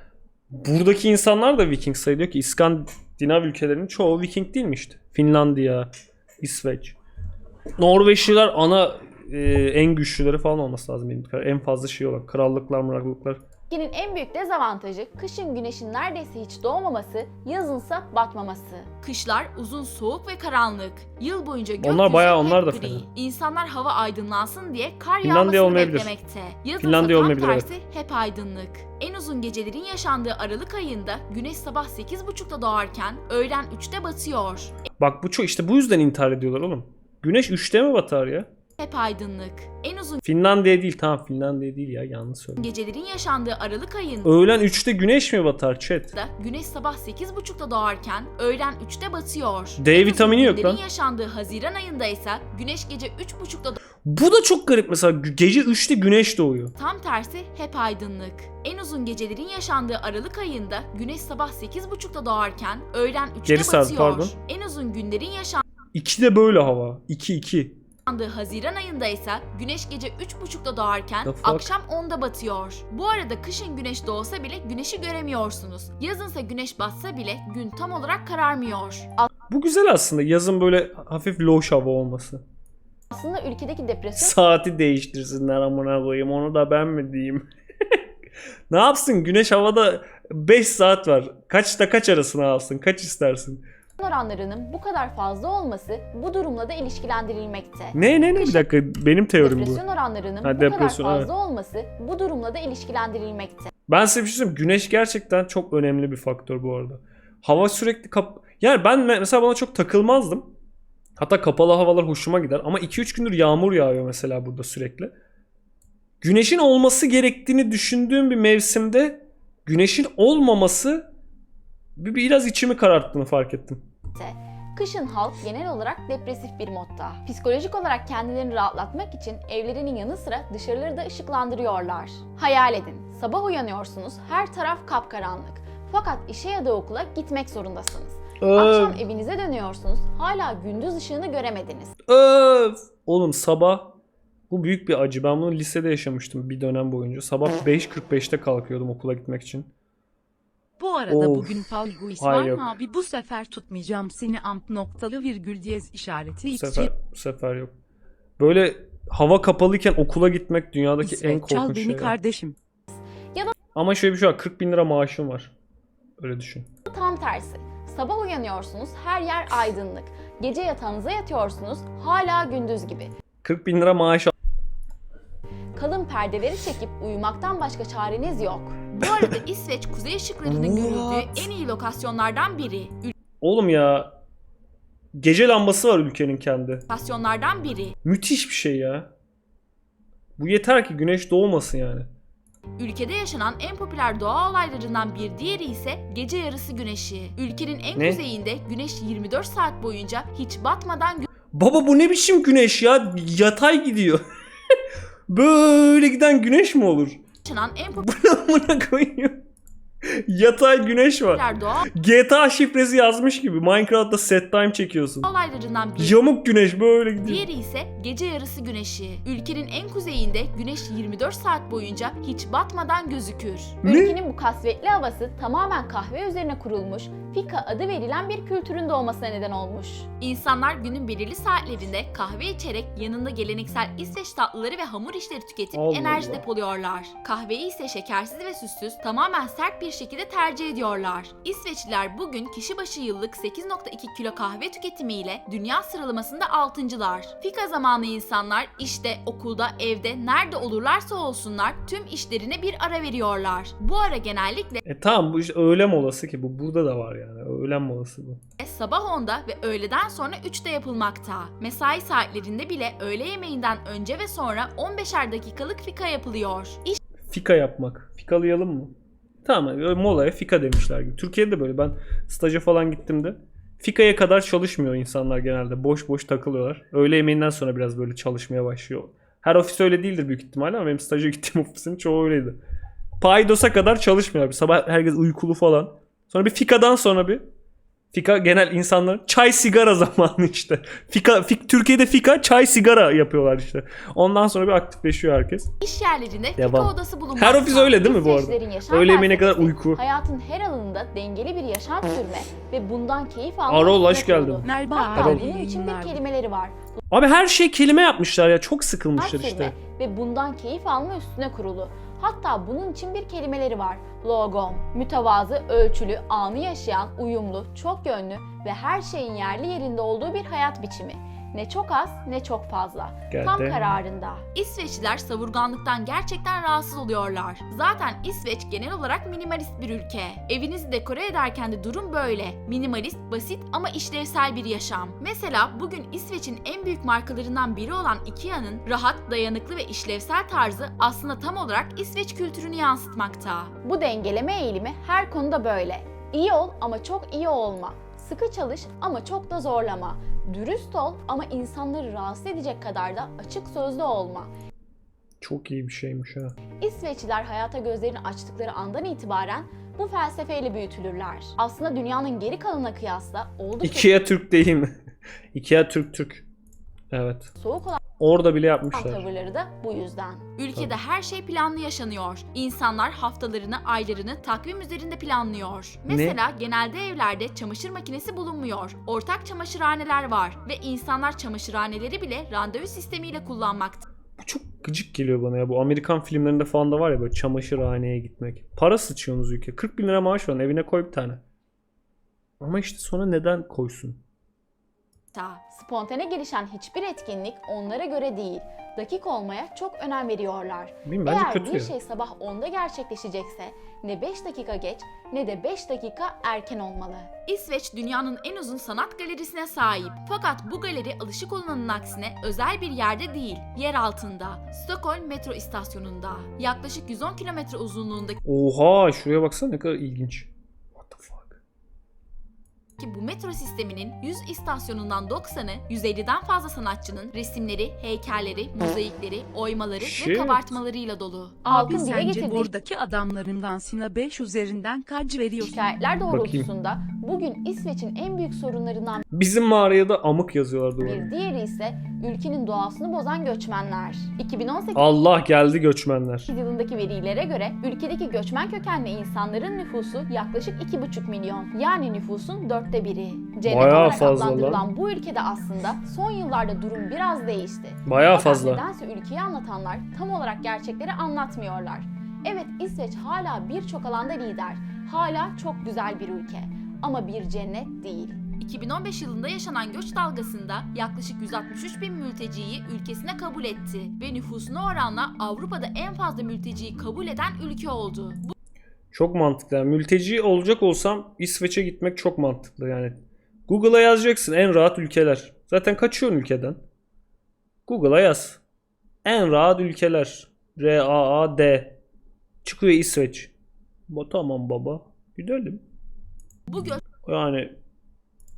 buradaki insanlar da Viking sayılıyor ki İskandinav ülkelerinin çoğu Viking değil mi işte? Finlandiya, İsveç. Norveçliler en güçlüleri falan olması lazım benim kadar. En fazla şey olan krallıklar. en büyük dezavantajı kışın güneşin neredeyse hiç doğmaması, yazınsa batmaması. Kışlar uzun, soğuk ve karanlık. Yıl boyunca gökyüzü onlar da hep gri. fena. İnsanlar hava aydınlansın diye kar Finlandiya yağmasını olmayabilir. beklemekte. Yazınsa Finlandiya tam olmayabilir, tersi hep aydınlık. En uzun gecelerin yaşandığı Aralık ayında güneş sabah 8.30'da doğarken öğlen 3'te batıyor. Bak bu çok işte bu yüzden intihar ediyorlar oğlum. Güneş 3'te mi batar ya? Hep aydınlık. En uzun Finlandiya değil tamam Finlandiya değil ya yanlış söyledim. gecelerin yaşandığı Aralık ayında Öğlen 3'te güneş mi batar chat? güneş sabah 8.30'da doğarken öğlen 3'te batıyor. D En uzun vitamini yok günlerin lan. yaşandığı Haziran ayında ise güneş gece 3.30'da Bu da çok garip mesela gece 3'te güneş doğuyor. tam tersi hep aydınlık. En uzun gecelerin yaşandığı Aralık ayında güneş sabah 8.30'da doğarken öğlen 3'te Geri sardı, batıyor. pardon. En uzun günlerin 2'de böyle hava. 2. yaşandığı Haziran ayında ise güneş gece 3.30'da doğarken The fuck? akşam 10'da batıyor. Bu arada kışın güneş doğsa bile güneşi göremiyorsunuz. Yazınsa güneş batsa bile gün tam olarak kararmıyor. Bu güzel aslında yazın böyle hafif loş hava olması. Aslında ülkedeki depresyon Saati değiştirsinler amına koyayım onu da ben mi diyeyim? Ne yapsın güneş havada 5 saat var. Kaçta kaç arasına alsın? Kaç istersin? oranlarının bu kadar fazla olması bu durumla da ilişkilendirilmekte. Ne bir dakika benim teorim bu. Depresyon oranlarının Ha, bu kadar depresyon, fazla evet. olması bu durumla da ilişkilendirilmekte. Ben size bir şey söyleyeyim. Güneş gerçekten çok önemli bir faktör bu arada. Hava sürekli yani ben mesela bana çok takılmazdım. Hatta kapalı havalar hoşuma gider. Ama 2-3 gündür yağmur yağıyor mesela burada sürekli. Güneşin olması gerektiğini düşündüğüm bir mevsimde güneşin olmaması biraz içimi kararttığını fark ettim. Kışın halk genel olarak depresif bir modda. Psikolojik olarak kendilerini rahatlatmak için evlerinin yanı sıra dışarıları da ışıklandırıyorlar. Hayal edin, sabah uyanıyorsunuz, her taraf kapkaranlık. Fakat işe ya da okula gitmek zorundasınız. Akşam evinize dönüyorsunuz, hala gündüz ışığını göremediniz. Öf! Oğlum sabah bu büyük bir acı. Ben bunu lisede yaşamıştım bir dönem boyunca. Sabah 5.45'te kalkıyordum okula gitmek için. Bu arada Of. bugün Falguis Hayır, var yok. mı abi? Bu sefer tutmayacağım seni amp noktalı virgül diyez işareti Bu x sefer yok. Böyle hava kapalıyken okula gitmek dünyadaki en İsveç çal korkunç beni şey. kardeşim. Ama şöyle bir şey var. 40.000 lira maaşım var. Öyle düşün. Tam tersi. Sabah uyanıyorsunuz, her yer aydınlık. Gece yatağınıza yatıyorsunuz, hala gündüz gibi. 40.000 lira maaş Kalın perdeleri çekip uyumaktan başka çareniz yok. Bu arada İsveç kuzey ışıklarının görüldüğü What? en iyi lokasyonlardan biri. Oğlum ya. Gece lambası var ülkenin kendi. Lokasyonlardan biri. Müthiş bir şey ya. Bu yeter ki güneş doğmasın yani. Ülkede yaşanan en popüler doğa olaylarından bir diğeri ise gece yarısı güneşi. Ülkenin en Ne? kuzeyinde güneş 24 saat boyunca hiç batmadan Baba bu ne biçim güneş ya? Yatay gidiyor. Böyle giden güneş mi olur? yaşanan en Buna koyuyor. Yatay güneş var. popüler doğa GTA şifresi yazmış gibi. Minecraft'ta set time çekiyorsun. olaylarından bir Yamuk güneş böyle gidiyor. diğeri ise gece yarısı güneşi. Ülkenin en kuzeyinde güneş 24 saat boyunca hiç batmadan gözükür. Ne? Ülkenin bu kasvetli havası tamamen kahve üzerine kurulmuş, fika adı verilen bir kültürün doğmasına neden olmuş. İnsanlar günün belirli saatlerinde kahve içerek yanında geleneksel İsveç tatlıları ve hamur işleri tüketip Allah enerji Allah. depoluyorlar. Kahveyi ise şekersiz ve süssüz tamamen sert bir şekilde tercih ediyorlar. İsveçliler bugün kişi başı yıllık 8,2 kilo kahve tüketimiyle dünya sıralamasında 6.'lar. Fika zamanı insanlar işte, okulda, evde, nerede olurlarsa olsunlar tüm işlerine bir ara veriyorlar. Bu ara genellikle Tamam bu işte öğle molası ki bu burada da var yani. Öğlen molası bu. sabah 10'da ve öğleden sonra 3'te yapılmakta. Mesai saatlerinde bile öğle yemeğinden önce ve sonra 15'er dakikalık fika yapılıyor. Fika yapmak. Fikalayalım mı? Tamam molaya fika demişler gibi. Türkiye'de de böyle ben staja falan gittiğimde fikaya kadar çalışmıyor insanlar genelde. Boş boş takılıyorlar. Öğle yemeğinden sonra biraz böyle çalışmaya başlıyor. Her ofis öyle değildir büyük ihtimalle ama benim staja gittiğim ofisin çoğu öyleydi. Paydos'a kadar çalışmıyorlar. Sabah herkes uykulu falan. Sonra bir fikadan sonra bir fika genel insanların çay sigara zamanı işte. Türkiye'de fika çay sigara yapıyorlar işte. Ondan sonra bir aktifleşiyor herkes. İş yerlerinde Devam. fika odası bulunmakta. Her ofis öyle değil mi bu arada? İsveçlerin yaşam Öğle yemeğine kadar felsefesi, uyku. hayatın her alanında dengeli bir yaşam sürme ve bundan keyif alma Arol, hoş üstüne kurulu. geldin. Merhaba, Hatta Arol. bunun için bir kelimeleri var. Abi her şey kelime yapmışlar ya. Çok sıkılmışlar Sürme işte. ve bundan keyif alma üstüne kurulu. Hatta bunun için bir kelimeleri var. Logom, mütevazı, ölçülü, anı yaşayan, uyumlu, çok yönlü ve her şeyin yerli yerinde olduğu bir hayat biçimi. Ne çok az ne çok fazla. Tam Geldi. kararında. İsveçliler savurganlıktan gerçekten rahatsız oluyorlar. Zaten İsveç genel olarak minimalist bir ülke. Evinizi dekore ederken de durum böyle. Minimalist, basit ama işlevsel bir yaşam. Mesela bugün İsveç'in en büyük markalarından biri olan IKEA'nın rahat, dayanıklı ve işlevsel tarzı aslında tam olarak İsveç kültürünü yansıtmakta. Bu dengeleme eğilimi her konuda böyle. İyi ol ama çok iyi olma. Sıkı çalış ama çok da zorlama. Dürüst ol ama insanları rahatsız edecek kadar da açık sözlü olma. Çok iyi bir şeymiş ha. İsveçliler hayata gözlerini açtıkları andan itibaren bu felsefeyle büyütülürler. Aslında dünyanın geri kalanına kıyasla oldukça Ikea Türk değil mi? Ikea Türk. Evet. soğuk olan Orada bile yapmışlar. tavırları da bu yüzden. Ülkede her şey planlı yaşanıyor. İnsanlar haftalarını, aylarını takvim üzerinde planlıyor. Mesela genelde evlerde çamaşır makinesi bulunmuyor. Ortak çamaşırhaneler var ve insanlar çamaşırhaneleri bile randevu sistemiyle kullanmakta. Bu çok gıcık geliyor bana ya. Bu Amerikan filmlerinde falan da var ya böyle çamaşırhaneye gitmek. Para sıçıyorsunuz ülke. 40 bin lira maaş var. Evine koy bir tane. Ama işte sonra neden koysun? Spontane gelişen hiçbir etkinlik onlara göre değil. Dakik olmaya çok önem veriyorlar. Bilmiyorum, bence Eğer kötü bir ya. şey sabah 10'da gerçekleşecekse ne 5 dakika geç ne de 5 dakika erken olmalı. İsveç dünyanın en uzun sanat galerisine sahip. Fakat bu galeri alışık olunanın aksine özel bir yerde değil, yer altında. Stockholm metro istasyonunda. Yaklaşık 110 kilometre uzunluğundaki Oha şuraya baksana ne kadar ilginç. What the fuck? bu metro sisteminin 100 istasyonundan 90'ı 150'den fazla sanatçının resimleri, heykelleri, mozaikleri, oymaları ve Shit. kabartmalarıyla dolu. Halkın Abi dile sence getirdiği buradaki adamlarımdan Sina 5 üzerinden kaç veriyorsun? şikayetler doğrultusunda bugün İsveç'in en büyük sorunlarından Bizim mağaraya da amık yazıyorlar duvara. bir diğeri ise ülkenin doğasını bozan göçmenler. 2018 Allah geldi göçmenler. yılındaki verilere göre ülkedeki göçmen kökenli insanların nüfusu yaklaşık 2,5 milyon. Yani nüfusun 1/4. Cennet Bayağı olarak fazla adlandırılan lan. bu ülkede aslında son yıllarda durum biraz değişti. Bayağı Fakat fazla. nedense ülkeyi anlatanlar tam olarak gerçekleri anlatmıyorlar. Evet, İsveç hala birçok alanda lider. Hala çok güzel bir ülke. Ama bir cennet değil. 2015 yılında yaşanan göç dalgasında yaklaşık 163 bin mülteciyi ülkesine kabul etti ve nüfusuna oranla Avrupa'da en fazla mülteciyi kabul eden ülke oldu. Bu Çok mantıklı. Yani mülteci olacak olsam İsveç'e gitmek çok mantıklı yani. Google'a yazacaksın en rahat ülkeler. Zaten kaçıyorsun ülkeden. Google'a yaz. En rahat ülkeler. RAAD. Çıkıyor İsveç. Tamam baba. Gidelim. Bu göç Yani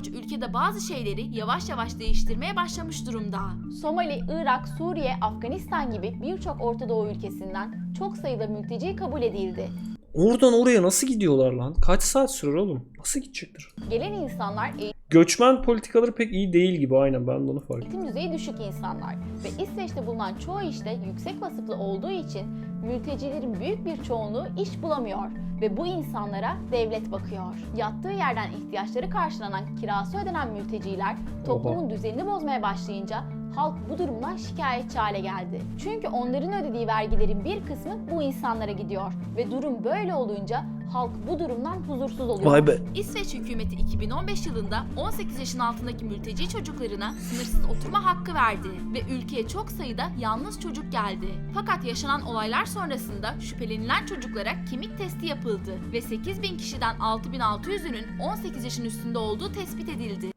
ülkede bazı şeyleri yavaş yavaş değiştirmeye başlamış durumda. Somali, Irak, Suriye, Afganistan gibi birçok Orta Doğu ülkesinden çok sayıda mülteci kabul edildi. oradan oraya nasıl gidiyorlar lan? Kaç saat sürer oğlum? Nasıl gidecektir? Gelen insanlar Göçmen politikaları pek iyi değil gibi, aynen ben de onu fark ettim. eğitim düzeyi düşük insanlar ve İsveç'te bulunan çoğu işte yüksek vasıflı olduğu için mültecilerin büyük bir çoğunluğu iş bulamıyor ve bu insanlara devlet bakıyor. Yattığı yerden ihtiyaçları karşılanan, kirası ödenen mülteciler toplumun düzenini bozmaya başlayınca halk bu durumdan şikayetçi hale geldi. Çünkü onların ödediği vergilerin bir kısmı bu insanlara gidiyor ve durum böyle olunca halk bu durumdan huzursuz oluyor. Vay be. İsveç hükümeti 2015 yılında 18 yaşın altındaki mülteci çocuklarına sınırsız oturma hakkı verdi ve ülkeye çok sayıda yalnız çocuk geldi. Fakat yaşanan olaylar sonrasında şüphelenilen çocuklara kimlik testi yapıldı ve 8.000 kişiden 6.600'ünün 18 yaşın üstünde olduğu tespit edildi.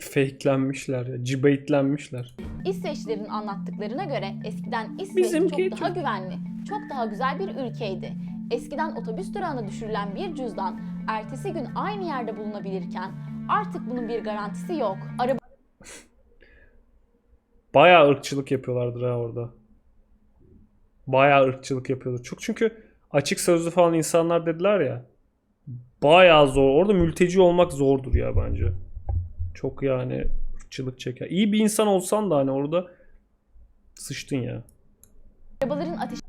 Fake'lenmişler ya. Cibaitlenmişler. İsveçlilerin anlattıklarına göre eskiden İsveç Bizimki çok daha güvenli, çok daha güzel bir ülkeydi. Eskiden otobüs durağına düşürülen bir cüzdan ertesi gün aynı yerde bulunabilirken artık bunun bir garantisi yok. Bayağı ırkçılık yapıyorlardır ha orada. Bayağı ırkçılık yapıyorlar. Çok, çünkü açık sözlü falan insanlar dediler ya. Bayağı zor. Orada mülteci olmak zordur ya bence. Çok yani ırkçılık çeker. İyi bir insan olsan da hani orada sıçtın ya. Arabaların ateşi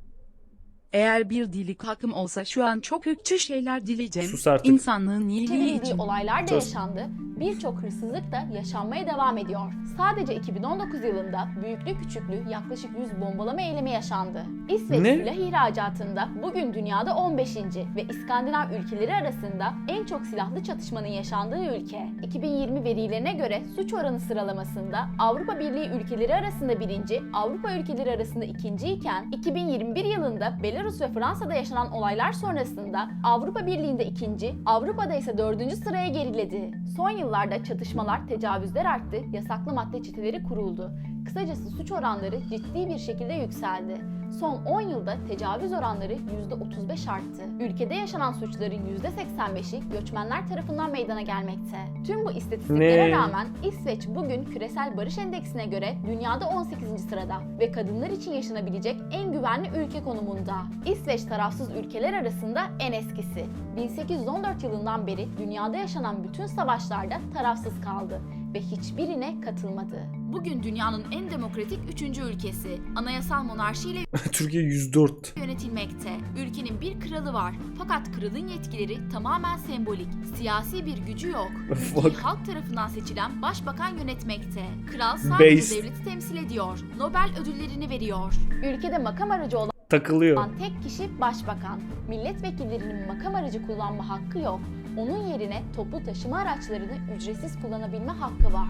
Eğer bir dilik hakkım olsa şu an çok ırkçı şeyler dileyeceğim. Sus artık. İnsanlığın iyiliği çevrildiği için. olaylar da Söz. yaşandı. Birçok hırsızlık da yaşanmaya devam ediyor. Sadece 2019 yılında büyüklü küçüklü yaklaşık 100 bombalama eylemi yaşandı. İsveç Ne? silah ihracatında bugün dünyada 15. ve İskandinav ülkeleri arasında en çok silahlı çatışmanın yaşandığı ülke. 2020 verilerine göre suç oranı sıralamasında Avrupa Birliği ülkeleri arasında birinci, Avrupa ülkeleri arasında ikinci iken 2021 yılında Belarus ve Fransa'da yaşanan olaylar sonrasında Avrupa Birliği'nde ikinci, Avrupa'da ise dördüncü sıraya geriledi. Son yıllarda çatışmalar, tecavüzler arttı, yasaklı madde çeteleri kuruldu. Kısacası suç oranları ciddi bir şekilde yükseldi. Son 10 yılda tecavüz oranları %35 arttı. Ülkede yaşanan suçların %85'i göçmenler tarafından meydana gelmekte. Tüm bu istatistiklere Ne? rağmen İsveç bugün Küresel Barış Endeksine göre dünyada 18. sırada ve kadınlar için yaşanabilecek en güvenli ülke konumunda. İsveç tarafsız ülkeler arasında en eskisi. 1814 yılından beri dünyada yaşanan bütün savaşlarda tarafsız kaldı ve hiçbirine katılmadı. Bugün dünyanın en demokratik 3. ülkesi. Anayasal monarşiyle Türkiye 104. yönetilmekte. Ülkenin bir kralı var. Fakat kralın yetkileri tamamen sembolik. Siyasi bir gücü yok. Ülkeyi Bak. halk tarafından seçilen başbakan yönetmekte. Kral sadece Based. devleti temsil ediyor. Nobel ödüllerini veriyor. Ülkede makam aracı olan Takılıyor. tek kişi başbakan. Milletvekillerinin makam aracı kullanma hakkı yok. Onun yerine toplu taşıma araçlarını ücretsiz kullanabilme hakkı var.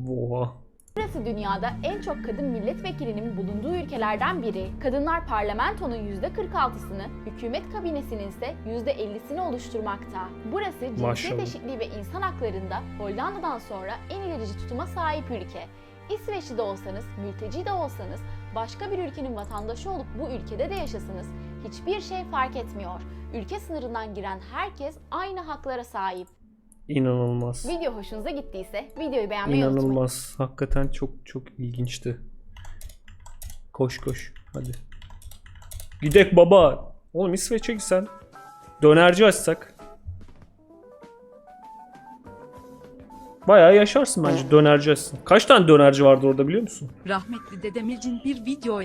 Oha. Burası dünyada en çok kadın milletvekilinin bulunduğu ülkelerden biri. Kadınlar parlamentonun %46'sını, hükümet kabinesinin ise %50'sini oluşturmakta. Burası cinsiyet Maşallah. eşitliği ve insan haklarında Hollanda'dan sonra en ilerici tutuma sahip ülke. İsveçli de olsanız, mülteci de olsanız, başka bir ülkenin vatandaşı olup bu ülkede de yaşasanız hiçbir şey fark etmiyor. Ülke sınırından giren herkes aynı haklara sahip. İnanılmaz. Video hoşunuza gittiyse videoyu beğenmeyi unutmayın. İnanılmaz. Hakikaten çok çok ilginçti. Koş koş. Hadi. Gidek baba. Oğlum İsveç'e gitsen. Dönerci açsak. Bayağı yaşarsın bence dönerci açsın. Kaç tane dönerci vardı orada biliyor musun? Rahmetli dedemizin bir video